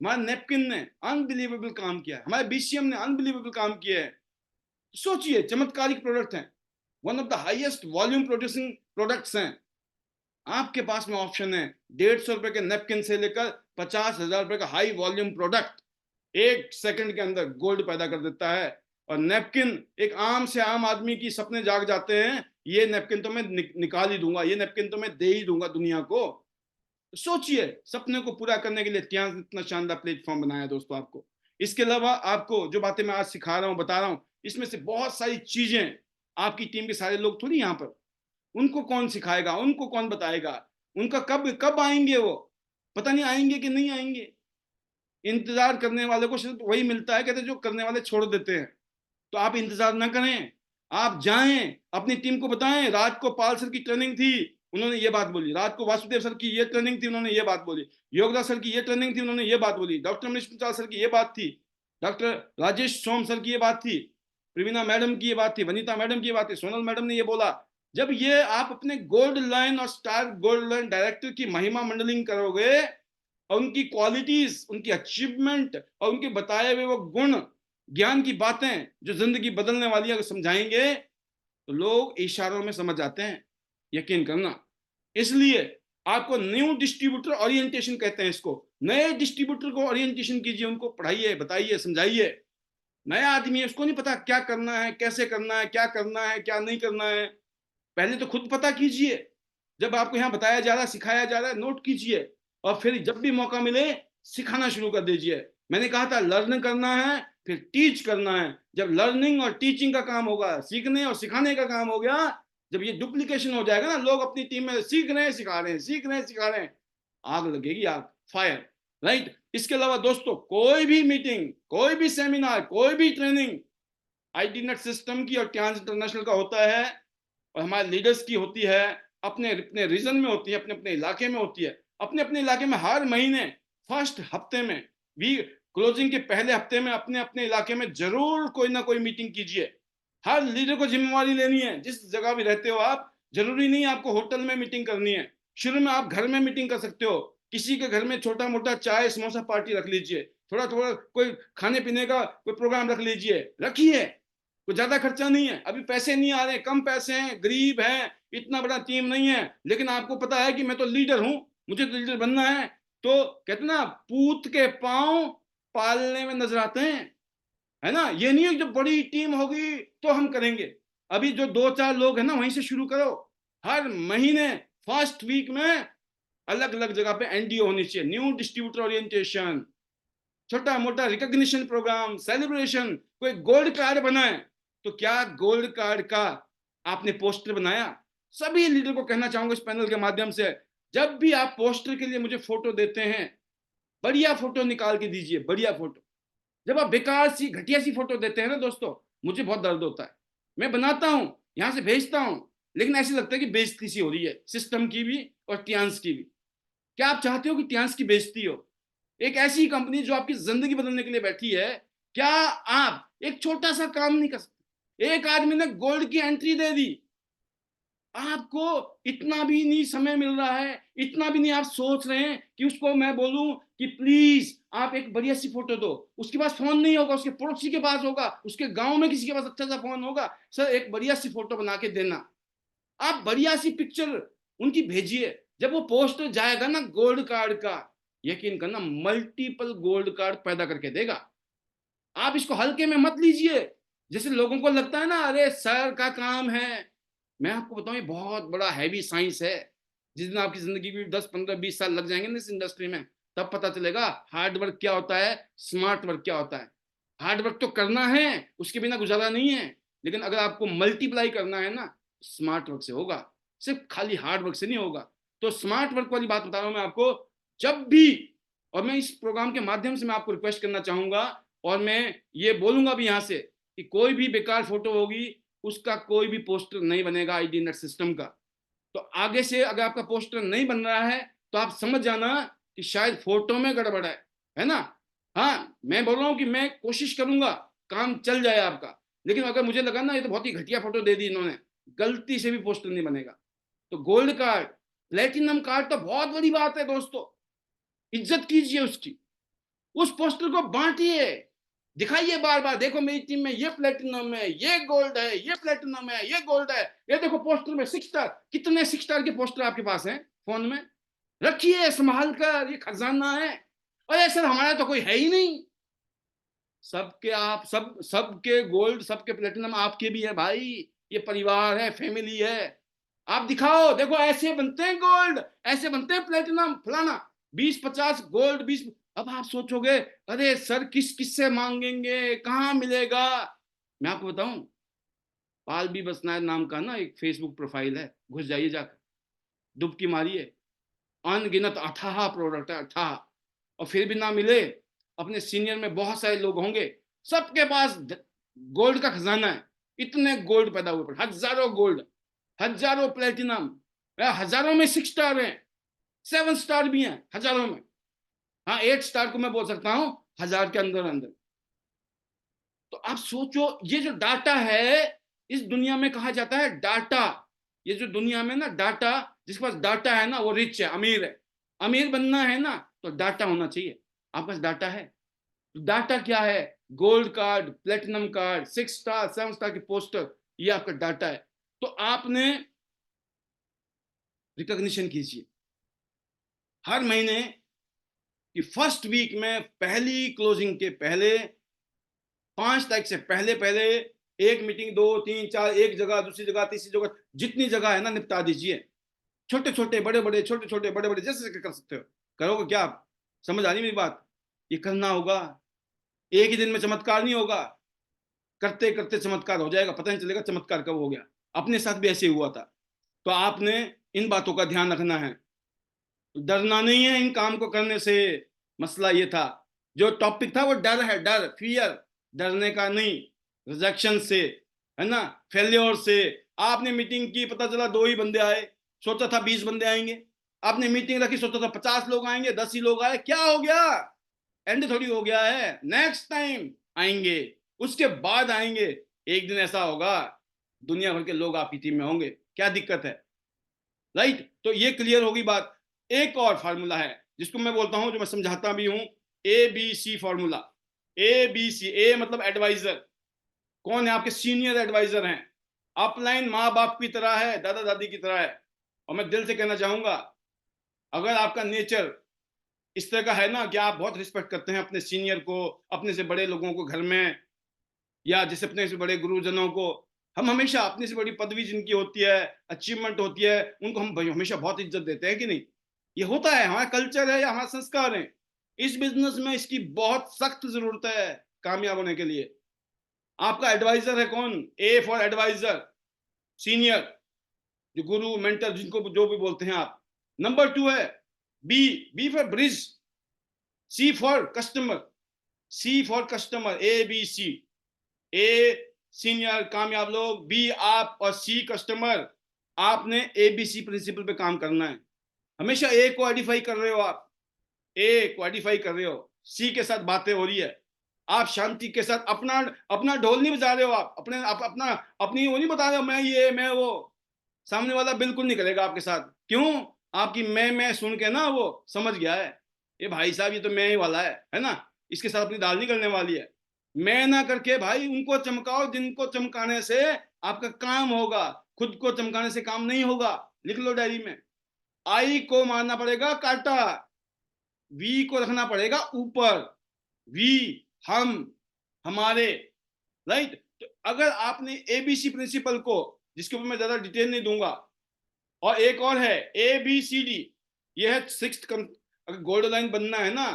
हमारे नेपकिन ने अनबिलीवेबल काम किया है, हमारे बीसीएम ने अनबिलीवेबल काम किया है। सोचिए, चमत्कारिक प्रोडक्ट हैं, one of the highest volume producing products हैं। आपके पास में ऑप्शन है 150 रुपए के नेपकिन से लेकर 50,000 रुपए का हाई वॉल्यूम प्रोडक्ट 1 सेकंड के अंदर गोल्ड पैदा कर देता है। और नेपकिन एक आम से आम आदमी की सपने जाग जाते हैं, ये नेपकिन तो मैं निकाल ही दूंगा, ये नेपकिन तो मैं दे ही दूंगा दुनिया को। तो सोचिए, सपने को पूरा करने के लिए इतना शानदार प्लेटफॉर्म बनाया है दोस्तों आपको। इसके अलावा आपको जो बातें मैं आज सिखा रहा हूँ, बता रहा हूँ, इसमें से बहुत सारी चीजें आपकी टीम के सारे लोग थोड़ी यहाँ पर, उनको कौन सिखाएगा, उनको कौन बताएगा, उनका कब कब आएंगे वो, पता नहीं आएंगे कि नहीं आएंगे। इंतजार करने वाले को सिर्फ वही मिलता है, कहते जो करने वाले छोड़ देते हैं। तो आप इंतजार ना करें, आप जाएं, अपनी टीम को बताएं। रात को पाल सर की ट्रेनिंग थी, उन्होंने ये बात बोली। रात को वासुदेव सर की ये ट्रेनिंग थी, उन्होंने ये बात बोली। योगदास सर की ये ट्रेनिंग थी, उन्होंने ये बात बोली। डॉक्टर मनीष प्रसाद सर की ये बात थी। डॉक्टर राजेश सोम सर की ये बात थी। प्रवीणा मैडम की ये बात थी। वनीता मैडम की ये बात थी। सोनल मैडम ने ये बोला। जब ये आप अपने गोल्ड लाइन और स्टार गोल्ड लाइन डायरेक्टर की महिमा मंडलिंग करोगे और उनकी क्वालिटीज, उनकी अचीवमेंट और उनके बताए हुए वो गुण ज्ञान की बातें जो जिंदगी बदलने वाली है समझाएंगे, तो लोग इशारों में समझ जाते हैं, यकीन करना। इसलिए आपको न्यू डिस्ट्रीब्यूटर ओरिएंटेशन कहते हैं इसको। नए डिस्ट्रीब्यूटर को ओरिएंटेशन कीजिए, उनको पढ़ाइए, बताइए, समझाइए। नया आदमी है, उसको नहीं पता क्या करना है, कैसे करना है, क्या करना है, क्या नहीं करना है। पहले तो खुद पता कीजिए। जब आपको यहाँ बताया जा रहा है, सिखाया जा रहा है, नोट कीजिए, और फिर जब भी मौका मिले सिखाना शुरू कर दीजिए। मैंने कहा था लर्न करना है, फिर टीच करना है। जब लर्निंग और टीचिंग का काम होगा, सीखने और सिखाने का काम हो गया, जब ये डुप्लीकेशन हो जाएगा ना, लोग अपनी टीम में सीख रहे हैं, सिखा रहे हैं, सीख रहे हैं, सिखा रहे हैं, आग लगेगी, आग, फायर। राइट। इसके अलावा दोस्तों, कोई भी मीटिंग, कोई भी सेमिनार, कोई भी ट्रेनिंग आईटी नेट सिस्टम की और ट्रांस इंटरनेशनल का होता है, और हमारे लीडर्स की होती है, अपने अपने रीजन में होती है, अपने अपने इलाके में होती है। अपने अपने इलाके में हर महीने फर्स्ट हफ्ते में भी, क्लोजिंग के पहले हफ्ते में अपने अपने इलाके में जरूर कोई ना कोई मीटिंग कीजिए। हर लीडर को जिम्मेवारी लेनी है, जिस जगह भी रहते हो आप। जरूरी नहीं आपको होटल में मीटिंग करनी है, शुरू में आप घर में मीटिंग कर सकते हो। किसी के घर में छोटा मोटा चाय समोसा पार्टी रख लीजिए, थोड़ा थोड़ा कोई खाने पीने का कोई प्रोग्राम रख लीजिए, रखिए। कोई ज्यादा खर्चा नहीं है, अभी पैसे नहीं आ रहे, कम पैसे हैं, गरीब हैं, इतना बड़ा टीम नहीं है, लेकिन आपको पता है कि मैं तो लीडर हूं, मुझे तो लीडर बनना है। तो कहते ना, पूत के पांव पालने में नजर आते हैं, है ना। ये नहीं है जब बड़ी टीम होगी तो हम करेंगे। अभी जो 2-4 लोग हैं ना, वहीं से शुरू करो। हर महीने फर्स्ट वीक में अलग अलग जगह पे एनडीओ होनी चाहिए, न्यू डिस्ट्रीब्यूटर ओरिएंटेशन, छोटा मोटा रिकॉग्निशन प्रोग्राम, सेलिब्रेशन। कोई गोल्ड कार्ड बनाए, तो क्या गोल्ड कार्ड का आपने पोस्टर बनाया? सभी लीडर को कहना चाहूंगा इस पैनल के माध्यम से, जब भी आप पोस्टर के लिए मुझे फोटो देते हैं, बढ़िया फोटो निकाल के दीजिए, बढ़िया फोटो। जब आप बेकार सी घटिया सी फोटो देते हैं ना दोस्तों, मुझे बहुत दर्द होता है। मैं बनाता हूं, यहां से भेजता हूं, लेकिन ऐसे लगता है कि बेइज्जती सी हो रही है, सिस्टम की भी और टियांस की भी। क्या आप चाहते हो कि टियांस की बेइज्जती हो? एक ऐसी कंपनी जो आपकी जिंदगी बदलने के लिए बैठी है, क्या आप एक छोटा सा काम नहीं कर सकते? एक आदमी ने गोल्ड की एंट्री दे दी, आपको इतना भी नहीं समय मिल रहा है, इतना भी नहीं आप सोच रहे हैं कि उसको मैं बोलूं कि प्लीज आप एक बढ़िया सी फोटो दो। उसके पास फोन नहीं होगा, उसके पड़ोसी के पास होगा, उसके गांव में किसी के पास अच्छा सा फोन होगा, सर एक बढ़िया सी फोटो बना के देना। आप बढ़िया सी पिक्चर उनकी भेजिए। जब वो पोस्टर जाएगा ना गोल्ड कार्ड का, यकीन करना मल्टीपल गोल्ड कार्ड पैदा करके देगा। आप इसको हल्के में मत लीजिए। जैसे लोगों को लगता है ना, अरे सर का काम है। मैं आपको बताऊं, ये बहुत बड़ा हैवी साइंस है। जिस दिन आपकी जिंदगी की 10-15-20 साल लग जाएंगे ना इस इंडस्ट्री में, तब पता चलेगा हार्ड वर्क क्या होता है, स्मार्ट वर्क क्या होता है। हार्ड वर्क तो करना है, उसके बिना गुजारा नहीं है, लेकिन अगर आपको मल्टीप्लाई करना है ना, स्मार्ट वर्क से होगा, सिर्फ खाली हार्ड वर्क से नहीं होगा। तो स्मार्ट वर्क वाली बात बता रहा हूं मैं आपको। जब भी, और मैं इस प्रोग्राम के माध्यम से मैं आपको रिक्वेस्ट करना चाहूंगा, और मैं ये बोलूंगा भी यहां से, कि कोई भी बेकार फोटो होगी उसका कोई भी पोस्टर नहीं बनेगा आईडी नेट सिस्टम का। तो आगे से अगर आपका पोस्टर नहीं बन रहा है, तो आप समझ जाना कि शायद फोटो में गड़बड़ है ना। हाँ, मैं बोल रहा हूं कि मैं कोशिश करूंगा काम चल जाए आपका, लेकिन अगर मुझे लगा ना ये तो बहुत ही घटिया फोटो दे दी इन्होंने, गलती से भी पोस्टर नहीं बनेगा। तो गोल्ड कार्ड, प्लेटिनम कार्ड तो बहुत बड़ी बात है दोस्तों, इज्जत कीजिए उसकी। उस पोस्टर को बांटिए, दिखाइए बार बार, देखो मेरी टीम में ये प्लेटिनम है, ये गोल्ड है, ये प्लेटिनम है, ये गोल्ड है, ये देखो पोस्टर में 6 स्टार। कितने 6 स्टार के पोस्टर आपके पास हैं फोन में? रखिए संभाल कर, ये खजाना है। अरे सर हमारा तो कोई है ही नहीं। सबके आप सबके गोल्ड, सबके प्लेटिनम आपके भी है भाई। ये परिवार है, फैमिली है। आप दिखाओ, देखो ऐसे बनते हैं गोल्ड, ऐसे बनते हैं प्लेटिनम, फलाना 20-50 गोल्ड 20। अब आप सोचोगे, अरे सर किस किस से मांगेंगे, कहाँ मिलेगा? मैं आपको बताऊं, पाल बी बसनायक नाम का ना एक फेसबुक प्रोफाइल है, घुस जाइए जाकर, डुबकी मारिए। अनगिनत अथाह प्रोडक्ट है, अथाह। और फिर भी ना मिले, अपने सीनियर में बहुत सारे लोग होंगे, सबके पास गोल्ड का खजाना है। इतने गोल्ड पैदा हुए पड़े, हजारों गोल्ड, हजारों प्लेटिनम, हजारों में 6 स्टार हैं, 7 स्टार भी हैं हजारों में। हाँ, 8 स्टार को मैं बोल सकता हूं 1000 के अंदर अंदर। तो आप सोचो, ये जो डाटा है, इस दुनिया में कहा जाता है डाटा। ये जो दुनिया में ना डाटा, जिसके पास डाटा है ना वो रिच है, अमीर है। अमीर बनना है ना तो डाटा होना चाहिए। आपके पास डाटा है, डाटा क्या है? Gold card, platinum card, 6 star 7 star के पोस्टर, ये आपका डाटा है। तो आपने रिकॉग्निशन कीजिए। हर महीने की फर्स्ट वीक में पहली क्लोजिंग के पहले 5 तारीख से पहले पहले एक मीटिंग, 2 3 4, एक जगह, दूसरी जगह, तीसरी जगह, जितनी जगह है ना निपटा दीजिए। छोटे छोटे बड़े बड़े, छोटे छोटे बड़े बड़े, जैसे कर सकते हो। करोगे क्या आप? समझ आ रही मेरी बात? ये करना होगा। एक ही दिन में चमत्कार नहीं होगा, करते करते चमत्कार हो जाएगा, पता नहीं चलेगा चमत्कार कब हो गया। अपने साथ भी ऐसे ही हुआ था। तो आपने इन बातों का ध्यान रखना है, डरना नहीं है इन काम को करने से। मसला ये था, जो टॉपिक था वो डर है, डर, फियर, डरने का नहीं, रिजेक्शन से, है ना, फेल्योर से। आपने मीटिंग की, पता चला 2 ही बंदे आए, सोचा था 20 बंदे आएंगे। आपने मीटिंग रखी, सोचा था 50 लोग आएंगे, 10 ही लोग आए, क्या हो गया? एंड थोड़ी हो गया है, नेक्स्ट टाइम आएंगे, उसके बाद आएंगे। एक दिन ऐसा होगा दुनिया भर के लोग आपकी टीम में होंगे, क्या दिक्कत है? राइट? तो ये क्लियर होगी बात। एक और फार्मूला है जिसको मैं बोलता हूं, जो मैं समझाता भी हूं, ABC फार्मूला। ABC, ए मतलब एडवाइजर। कौन है? आपके सीनियर एडवाइजर हैं। अपलाइन माँ बाप की तरह है, दादा दादी की तरह है। और मैं दिल से कहना चाहूंगा, अगर आपका नेचर इस तरह का है ना कि आप बहुत रिस्पेक्ट करते हैं अपने सीनियर को, अपने से बड़े लोगों को घर में, या जैसे अपने से बड़े गुरुजनों को, हम हमेशा अपने से बड़ी पदवी जिनकी होती है, अचीवमेंट होती है, उनको हम हमेशा बहुत इज्जत देते हैं कि नहीं? ये होता है, हमारा कल्चर है या हमारा संस्कार है। इस बिजनेस में इसकी बहुत सख्त जरूरत है कामयाब होने के लिए। आपका एडवाइजर है कौन? ए फॉर एडवाइजर, सीनियर, जो गुरु, मेंटर, जिनको जो भी बोलते हैं आप। नंबर 2 है B, B for bridge, C for customer, C for customer, ABC। A senior कामयाब लोग, बी आप, और सी कस्टमर। आपने ABC प्रिंसिपल पे काम करना है। हमेशा ए को आइडेंटिफाई कर रहे हो आप, ए को आइडेंटिफाई कर रहे हो, सी के साथ बातें हो रही है, आप शांति के साथ अपना अपना ढोल नहीं बजा रहे हो, आप अपने अपना अपनी वो नहीं बता रहे हो, मैं ये मैं वो। सामने वाला बिल्कुल नहीं करेगा आपके साथ। क्यों? आपकी मैं सुन के ना वो समझ गया है, ये भाई साहब ये तो मैं ही वाला है ना, इसके साथ अपनी दाल नहीं करने वाली है। मैं ना करके भाई उनको चमकाओ जिनको चमकाने से आपका काम होगा, खुद को चमकाने से काम नहीं होगा। लिख लो डायरी में, आई को मारना पड़ेगा काटा, वी को रखना पड़ेगा ऊपर, वी, हम, हमारे। राइट? तो अगर आपने ABC प्रिंसिपल को, जिसके ऊपर मैं ज्यादा डिटेल नहीं दूंगा, और एक और है ABCD, ये है 6th। अगर गोल्ड लाइन बनना है ना,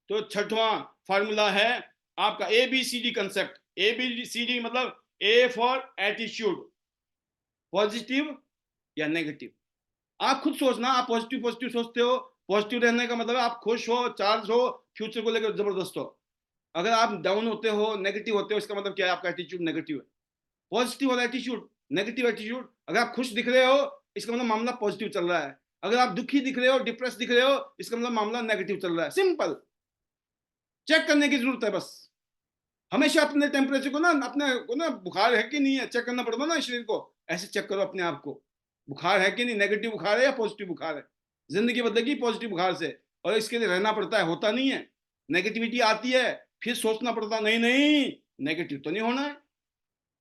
तो 6वां फार्मूला है आपका ABCD कंसेप्ट। ABCD मतलब A फॉर एटीट्यूड, पॉजिटिव या नेगेटिव। आप खुद सोचना, आप पॉजिटिव पॉजिटिव सोचते हो, पॉजिटिव रहने का मतलब आप खुश हो, चार्ज हो, फ्यूचर को लेकर जबरदस्त हो। अगर आप डाउन होते हो, नेगेटिव होते हो, इसका मतलब क्या है? आपका एटीट्यूड नेगेटिव है। पॉजिटिव वाला एटीट्यूड, नेगेटिव एटीट्यूड। अगर आप खुश दिख रहे हो, इसका मतलब मामला पॉजिटिव चल रहा है। अगर आप दुखी दिख रहे हो, डिप्रेस दिख रहे हो, इसका मतलब मामला नेगेटिव चल रहा है। सिंपल, चेक करने की जरूरत है बस। हमेशा अपने टेम्परेचर को ना, अपने को ना, बुखार है कि नहीं है चेक करना पड़ता ना शरीर को, ऐसे चेक करो अपने आप को, बुखार है कि नहीं, नेगेटिव बुखार है या पॉजिटिव बुखार है। जिंदगी बदलेगी पॉजिटिव बुखार से, और इसके लिए रहना पड़ता है, होता नहीं है। नेगेटिविटी आती है, फिर सोचना पड़ता नहीं नहीं नेगेटिव तो नहीं होना है,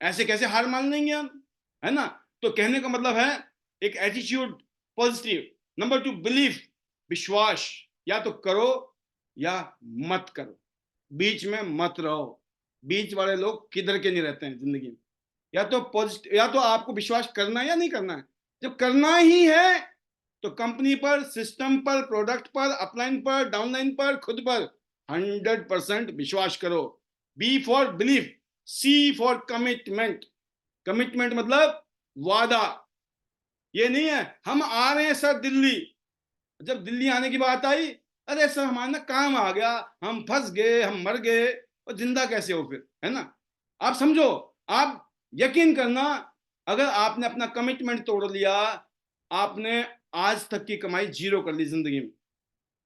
ऐसे कैसे हार मान लेंगे हम, है ना? तो कहने का मतलब है एक एटीट्यूड पॉजिटिव। नंबर 2 बिलीफ, विश्वास। या तो करो या मत करो, बीच में मत रहो। बीच वाले लोग किधर के नहीं रहते हैं जिंदगी में। या तो पॉजिटिव, या तो आपको विश्वास करना है या नहीं करना है। जब करना ही है तो कंपनी पर, सिस्टम पर, प्रोडक्ट पर, अपलाइन पर, डाउनलाइन पर, खुद पर 100% विश्वास करो। B for belief, C for commitment. Commitment मतलब वादा। ये नहीं है हम आ रहे हैं सर दिल्ली, जब दिल्ली आने की बात आई, अरे सर हमारा ना काम आ गया, हम फंस गए, हम मर गए, और जिंदा कैसे हो फिर, है ना? आप समझो, आप यकीन करना, अगर आपने अपना कमिटमेंट तोड़ लिया, आपने आज तक की कमाई जीरो कर ली जिंदगी में।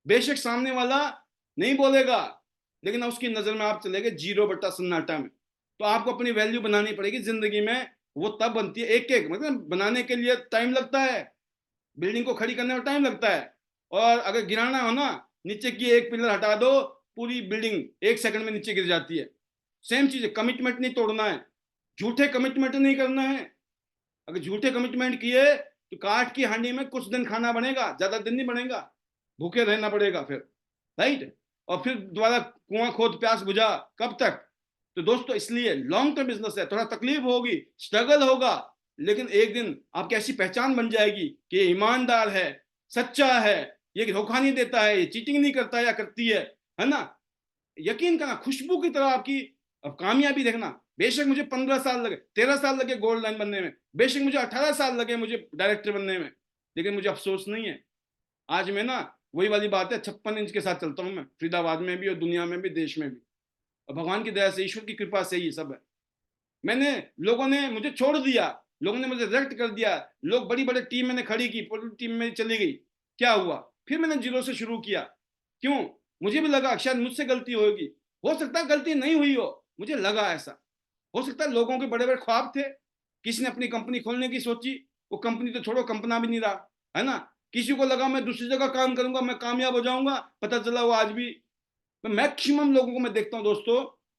बेशक सामने वाला नहीं बोलेगा, लेकिन उसकी नजर में आप चले गए जीरो बट्टा सन्नाटा में। तो आपको अपनी वैल्यू बनानी पड़ेगी जिंदगी में। वो तब बनती है, एक एक मतलब बनाने के लिए टाइम लगता है, बिल्डिंग को खड़ी करने में टाइम लगता है। और अगर गिराना हो ना, नीचे की एक पिलर हटा दो, पूरी बिल्डिंग 1 सेकंड में नीचे गिर जाती है। सेम चीज है, कमिटमेंट नहीं तोड़ना है, झूठे कमिटमेंट नहीं करना है। अगर झूठे कमिटमेंट किए तो काठ की हांडी में कुछ दिन खाना बनेगा, ज्यादा दिन नहीं बनेगा, भूखे रहना पड़ेगा फिर, राइट। और फिर दोबारा कुआं खोद प्यास बुझा, कब तक। तो दोस्तों इसलिए लॉन्ग टर्म बिजनेस है, थोड़ा तकलीफ होगी, स्ट्रगल होगा, लेकिन एक दिन आपकी ऐसी पहचान बन जाएगी कि ये ईमानदार है, सच्चा है, ये धोखा नहीं देता है, ये चीटिंग नहीं करता या करती है ना। यकीन करना, खुशबू की तरह आपकी कामयाबी देखना। बेशक मुझे 15 साल लगे, 13 साल लगे गोल्ड लाइन बनने में, बेशक मुझे 18 साल लगे मुझे डायरेक्टर बनने में, लेकिन मुझे अफसोस नहीं है। आज मैं ना, वही वाली बात है, 56 इंच के साथ चलता हूं मैं, फरीदाबाद में भी और दुनिया में भी, देश में भी, और भगवान की दया से, ईश्वर की कृपा से ही सब है। मैंने, लोगों ने मुझे छोड़ दिया, लोगों ने मुझे रिजेक्ट कर दिया, लोग, बड़ी बड़ी टीम मैंने खड़ी की, पूरी टीम मेरी चली गई, क्या हुआ, फिर मैंने जीरो से शुरू किया। क्यों? मुझे भी लगा शायद मुझसे गलती होगी, हो सकता है गलती नहीं हुई हो, मुझे लगा ऐसा। हो सकता है लोगों के बड़े बड़े ख्वाब थे, किसी ने अपनी कंपनी खोलने की सोची, वो कंपनी तो छोड़ो, कंपना भी नहीं रहा, है ना। किसी को लगा मैं दूसरी जगह काम करूंगा, मैं कामयाब हो जाऊंगा, पता चला वो आज भी। मैक्सिमम लोगों को मैं देखता हूं दोस्तों,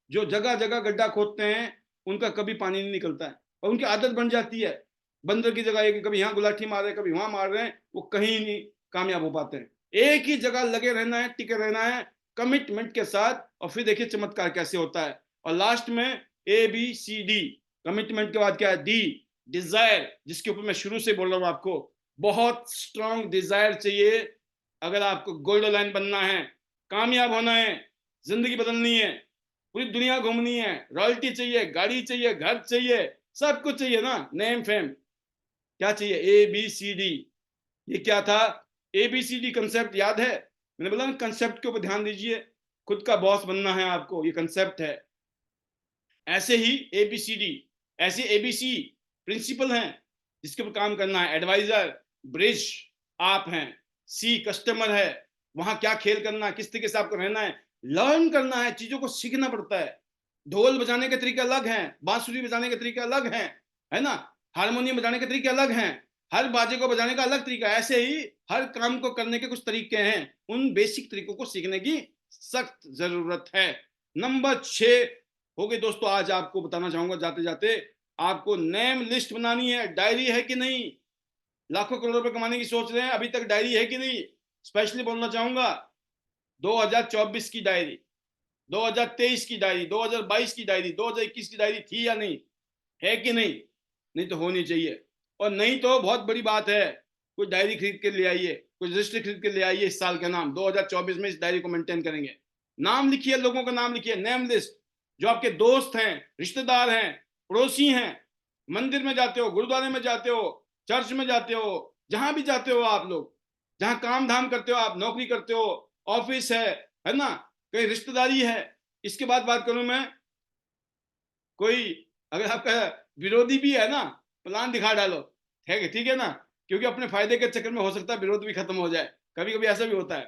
जो जगह जगह गड्ढा खोदते हैं, उनका कभी पानी नहीं निकलता है, और उनकी आदत बन जाती है बंदर की जगह, एक कभी यहाँ गुलाठी मार रहे हैं, कभी वहां मार रहे हैं, वो कहीं नहीं कामयाब हो पाते हैं। एक ही जगह लगे रहना है, टिके रहना है, कमिटमेंट के साथ, और फिर देखिए चमत्कार कैसे होता है। और लास्ट में ABCD, कमिटमेंट के बाद क्या है, D, डिजायर, जिसके ऊपर मैं शुरू से बोल रहा हूं आपको, बहुत स्ट्रॉन्ग डिजायर चाहिए अगर आपको गोल्ड लाइन बनना है, कामयाब होना है, जिंदगी बदलनी है, पूरी दुनिया घूमनी है, रॉयल्टी चाहिए, गाड़ी चाहिए, घर चाहिए, सब कुछ चाहिए ना, नेम फेम, क्या चाहिए, ABCD। ये क्या था, ABCD कंसेप्ट याद है, मैंने बोला ना, कंसेप्ट के ऊपर ध्यान दीजिए, खुद का बॉस बनना है आपको, ये कंसेप्ट है। ऐसे ही ABCD, ऐसे ABC प्रिंसिपल हैं जिसके ऊपर काम करना है। एडवाइजर, ब्रिज आप हैं, C कस्टमर है, वहां क्या खेल करना है, किस तरीके से आपको रहना है, लर्न करना है, चीजों को सीखना पड़ता है। ढोल बजाने के तरीके अलग हैं, बांसुरी बजाने के तरीके अलग हैं, है ना, हारमोनियम बजाने के तरीके अलग हैं, हर बाजे को बजाने का अलग तरीका है। ऐसे ही हर काम को करने के कुछ तरीके हैं, उन बेसिक तरीकों को सीखने की सख्त जरूरत है। नंबर 6 हो गए दोस्तों। आज आपको बताना चाहूंगा जाते जाते, आपको नेम लिस्ट बनानी है। डायरी है कि नहीं? लाखों करोड़ों रुपए कमाने की सोच रहे हैं, अभी तक डायरी है कि नहीं? स्पेशली बोलना चाहूंगा, 2024 की डायरी, 2023 की डायरी, 2022 की डायरी, 2021 की डायरी थी या नहीं, है कि नहीं? नहीं तो होनी चाहिए। और नहीं तो बहुत बड़ी बात है, कोई डायरी खरीद के ले आइए, कोई रजिस्टर खरीद के ले आइए, इस साल का नाम 2024 में इस डायरी को मेंटेन करेंगे। नाम लिखिए, लोगों का नाम लिखिए, नेम लिस्ट, जो आपके दोस्त हैं, रिश्तेदार हैं, पड़ोसी हैं, मंदिर में जाते हो, गुरुद्वारे में जाते हो, चर्च में जाते हो, जहां भी जाते हो आप लोग, जहां काम धाम करते हो, आप नौकरी करते हो, ऑफिस है ना, कहीं रिश्तेदारी है। इसके बाद बात करूं मैं, कोई अगर आपका विरोधी भी है ना, प्लान दिखा डालो, ठीक है ना, क्योंकि अपने फायदे के चक्कर में हो सकता है विरोध भी खत्म हो जाए, कभी कभी ऐसा भी होता है।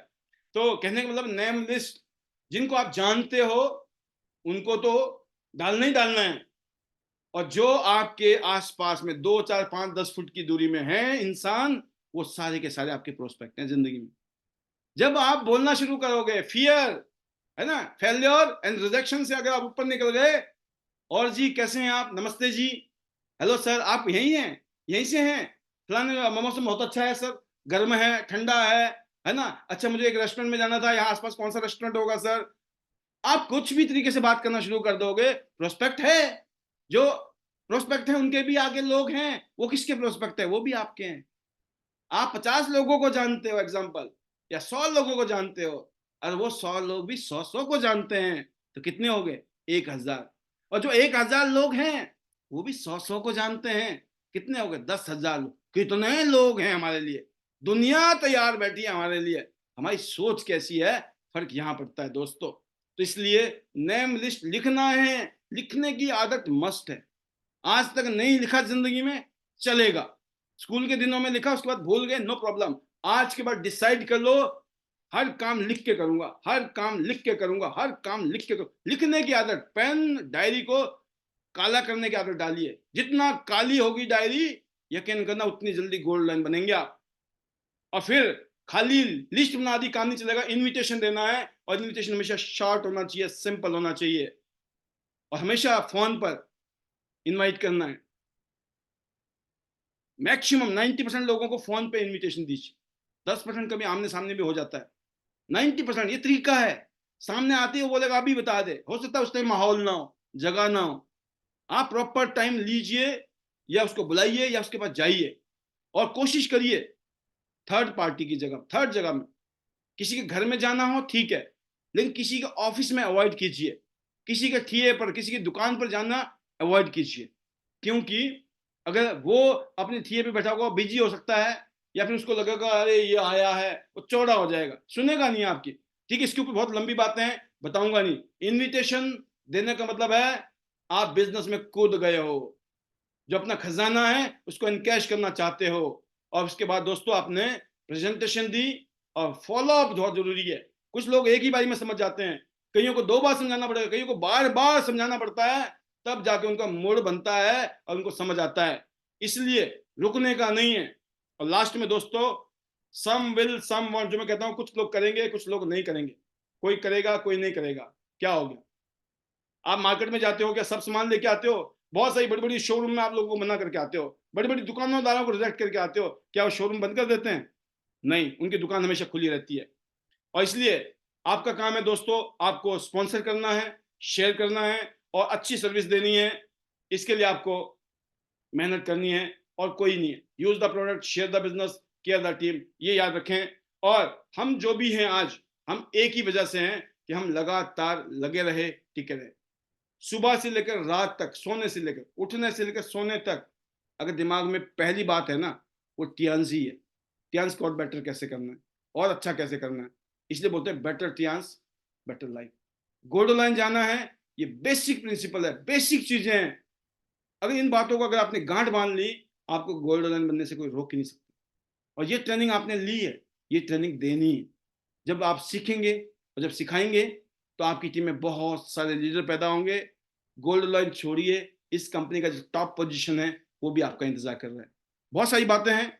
तो कहने का मतलब, नेम लिस्ट, जिनको आप जानते हो उनको तो डालना ही डालना है, और जो आपके आसपास में 2 4 5 10 फुट की दूरी में है इंसान, वो सारे के सारे आपके प्रोस्पेक्ट हैं जिंदगी में। जब आप बोलना शुरू करोगे, फियर, है ना, फेल्योर एंड रिजेक्शन से अगर आप ऊपर निकल गए, और जी कैसे हैं आप, नमस्ते जी, हेलो सर, आप यहीं हैं, यहीं से हैं, फलाने मौसम बहुत अच्छा है सर, गर्म है, ठंडा है ना, अच्छा मुझे एक रेस्टोरेंट में जाना था, यहाँ आसपास कौन सा रेस्टोरेंट होगा सर। आप कुछ भी तरीके से बात करना शुरू कर दोगे, प्रोस्पेक्ट है, जो प्रोस्पेक्ट है उनके भी आगे लोग हैं, वो किसके प्रोस्पेक्ट है, वो भी आपके हैं। आप 50 लोगों को जानते हो एग्जाम्पल, या 100 लोगों को जानते हो, और वो 100 लोग भी 100 को जानते हैं, तो कितने हो गए, 1000। और जो 1000 लोग हैं वो भी 100 को जानते हैं, कितने हो गए, 10,000 लोग। कितने लोग हैं हमारे लिए, दुनिया तैयार बैठी है हमारे लिए। हमारी सोच कैसी है, फर्क यहां पड़ता है दोस्तों। तो इसलिए नेम लिस्ट लिखना है, लिखने की आदत मस्ट है। आज तक नहीं लिखा जिंदगी में, चलेगा, स्कूल के दिनों में लिखा, उसके बाद भूल गए, नो प्रॉब्लम। आज के बाद डिसाइड कर लो, हर काम लिख के करूंगा, हर काम लिख के करूंगा, हर काम लिख के करूंगा। लिखने की आदत, पेन डायरी को काला करने की आदत डालिए। जितना काली होगी डायरी, यकीन करना उतनी जल्दी गोल्ड लाइन बनेंगे आप। और फिर खाली लिस्ट बना दी, काम नहीं चलेगा, इनविटेशन देना है, और इनविटेशन हमेशा शॉर्ट होना चाहिए, सिंपल होना चाहिए, और हमेशा फोन पर इनवाइट करना है। मैक्सिमम 90% लोगों को फोन पे इनविटेशन दीजिए, 10% कभी आमने सामने भी हो जाता है। 90% ये तरीका है। सामने आते ही वो बोलेगा अभी बता दे, हो सकता है उस टाइम माहौल ना हो, जगह ना हो। आप प्रॉपर टाइम लीजिए, या उसको बुलाइए या उसके पास जाइए, और कोशिश करिए थर्ड पार्टी की जगह, थर्ड जगह में किसी के घर में जाना हो ठीक है, लेकिन किसी के ऑफिस में अवॉइड कीजिए, किसी के ठिए पर, किसी की दुकान पर जाना अवॉइड कीजिए। क्योंकि अगर वो अपने ठिए पे बैठा हुआ बिजी हो सकता है, या फिर उसको लगेगा अरे ये आया है, वो चौड़ा हो जाएगा, सुनेगा नहीं आपकी। ठीक है, इसके ऊपर बहुत लंबी बातें हैं, बताऊंगा नहीं। इनविटेशन देने का मतलब है आप बिजनेस में कूद गए हो, जो अपना खजाना है उसको इनकैश करना चाहते हो। और उसके बाद दोस्तों आपने प्रेजेंटेशन दी, और फॉलो अप बहुत जरूरी है। कुछ लोग एक ही बारी में समझ जाते हैं, कईयों को 2 बार समझाना पड़ेगा, कईयों को बार बार समझाना पड़ता है, तब जाके उनका मूड बनता है और उनको समझ आता है। इसलिए रुकने का नहीं है। और लास्ट में दोस्तों, सम विल सम वांट, जो मैं कहता हूं कुछ लोग करेंगे कुछ लोग नहीं करेंगे, कोई करेगा कोई नहीं करेगा। क्या हो गया, आप मार्केट में जाते हो क्या सब सामान लेके आते हो? बहुत सारी बड़ी बड़ी शोरूम में आप लोगों को मना करके आते हो, बड़ी बड़ी दुकानदारों को रिजेक्ट करके आते हो, क्या वो शोरूम बंद कर देते हैं? नहीं, उनकी दुकान हमेशा खुली रहती है। और इसलिए आपका काम है दोस्तों, आपको स्पॉन्सर करना है, शेयर करना है और अच्छी सर्विस देनी है। इसके लिए आपको मेहनत करनी है और कोई नहीं है। Use the product, share the business, care the team, ये याद रखें। और हम जो भी हैं आज, हम एक ही वजह से हैं कि हम लगातार लगे रहे, टिके रहे। सुबह से लेकर रात तक, सोने से लेकर उठने से लेकर सोने तक, अगर दिमाग में पहली बात है ना, वो टियांस ही है। टियांस को और बेटर कैसे करना है और अच्छा कैसे करना है, इसलिए बोलते हैं better Tiens better life. Gold line जाना है, ये बेसिक प्रिंसिपल है, बेसिक चीजें हैं। अगर इन बातों को अगर आपने गांठ बांध ली, आपको गोल्ड लाइन बनने से कोई रोक ही नहीं सकता। और ये ट्रेनिंग आपने ली है, ये ट्रेनिंग देनी है। जब आप सीखेंगे और जब सिखाएंगे, तो आपकी टीम में बहुत सारे लीडर पैदा होंगे। गोल्ड लाइन छोड़िए, इस कंपनी का जो टॉप पोजीशन है वो भी आपका इंतजार कर रहा है। बहुत सारी बातें हैं,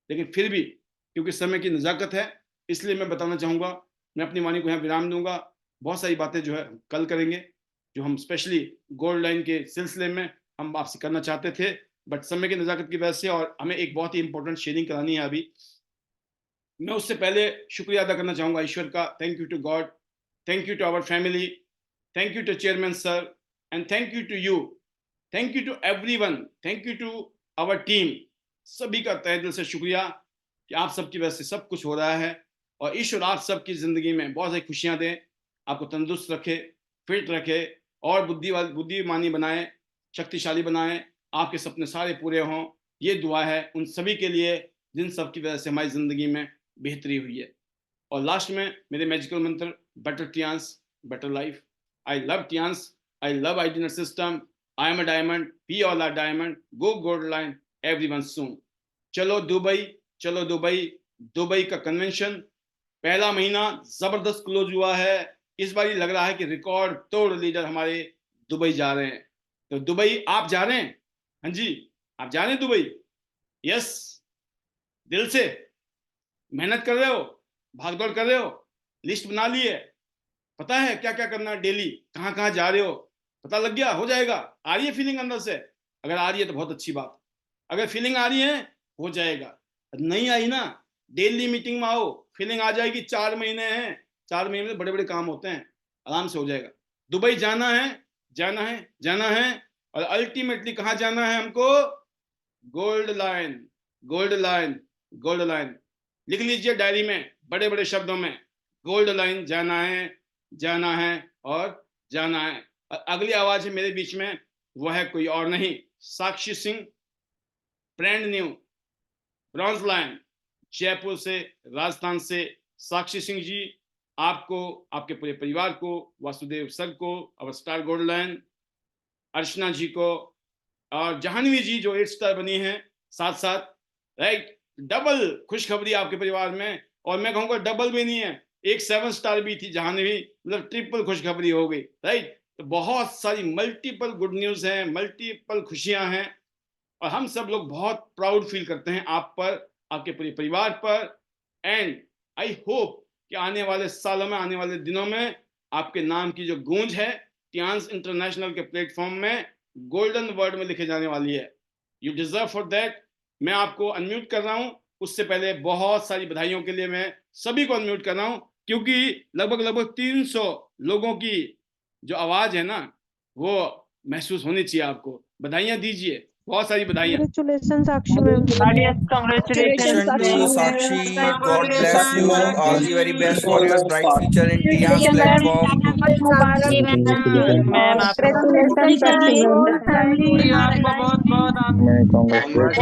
लेकिन फिर भी क्योंकि समय की नज़ाकत है, इसलिए मैं बताना चाहूँगा, मैं अपनी वाणी को यहाँ विराम दूंगा। बहुत सारी बातें जो है कल करेंगे, जो हम स्पेशली गोल्ड लाइन के सिलसिले में हम आपसे करना चाहते थे, बट समय की नज़ाकत की वजह से, और हमें एक बहुत ही इंपॉर्टेंट शेयरिंग करानी है अभी। मैं उससे पहले शुक्रिया अदा करना चाहूंगा ईश्वर का। Thank you to God, thank you to our family, thank you to chairman sir, and thank you to you, thank you to everyone, thank you to our team. सभी का तहे दिल से शुक्रिया कि आप सबकी वजह से सब कुछ हो रहा है। और ईश्वर आप सबकी जिंदगी में बहुत सारी खुशियां दे, आपको तंदुरुस्त रखे, फिट रखे, और बुद्धिमानी बनाए, शक्तिशाली बनाए, आपके सपने सारे पूरे हों। ये दुआ है उन सभी के लिए जिन सब की वजह से हमारी जिंदगी में बेहतरी हुई है। और लास्ट में मेरे मैजिकल मंत्र, better Tiens better life. I love Tiens, I love आइडिनर system, I am a diamond, we all are diamond, go gold line, everyone soon. चलो दुबई, चलो दुबई। दुबई का कन्वेंशन पहला महीना जबरदस्त क्लोज हुआ है। इस बार लग रहा है कि रिकॉर्ड तोड़ लीडर हमारे दुबई जा रहे हैं। तो दुबई आप जा रहे हैं? हाँ जी, आप जा रहे हैं दुबई? यस, दिल से मेहनत कर रहे हो, भागदौड़ कर रहे हो, लिस्ट बना ली है, पता है क्या क्या करना है डेली, कहाँ कहाँ जा रहे हो, पता लग गया? हो जाएगा। आ रही है फीलिंग अंदर से? अगर आ रही है तो बहुत अच्छी बात। अगर फीलिंग आ रही है, हो जाएगा। नहीं आई ना, डेली मीटिंग में आओ, फीलिंग आ जाएगी। 4 महीने हैं, 4 महीने में बड़े बड़े काम होते हैं, आराम से हो जाएगा। दुबई जाना है, जाना है, जाना है। और अल्टीमेटली कहाँ जाना है हमको? Gold line, gold line, gold line. लिख लीजिए डायरी में बड़े बड़े शब्दों में, गोल्ड लाइन जाना है, जाना है और जाना है। अगली आवाज है मेरे बीच में, वो है कोई और नहीं, Sakshi Singh, brand new bronze line, Jaipur से, राजस्थान से। साक्षी सिंह जी, आपको, आपके पूरे परिवार को, वासुदेव सर को, और स्टार गोल्ड लाइन, अर्चना जी को, और जाह्नवी जी जो 8 स्टार बनी है साथ साथ, राइट। डबल खुशखबरी आपके परिवार में, और मैं कहूँगा डबल भी नहीं है, एक 7 स्टार भी थी जाह्नवी, मतलब ट्रिपल खुशखबरी हो गई, राइट। तो बहुत सारी मल्टीपल गुड न्यूज हैं, मल्टीपल खुशियां हैं, और हम सब लोग बहुत प्राउड फील करते हैं आप पर, आपके पूरे परिवार पर। एंड आई होप कि आने वाले सालों में, आने वाले दिनों में, आपके नाम की जो गूंज है टियांस इंटरनेशनल के प्लेटफॉर्म में गोल्डन वर्ड में लिखे जाने वाली है। यू डिजर्व फॉर दैट, मैं आपको अनम्यूट कर रहा हूं। उससे पहले बहुत सारी बधाइयों के लिए मैं सभी को अनम्यूट कर रहा हूं, क्योंकि लगभग 300 लोगों की जो आवाज है ना, वो महसूस होनी चाहिए आपको। बधाइयां दीजिए, बहुत सारी बधाइयां। Congratulations, Sakshi ma'am. Congratulations to Sakshi. God bless you. All the very best for your bright future in Tian's platform. Ma'am आपको Congratulations, Sakshi ma'am. आपको बहुत बहुत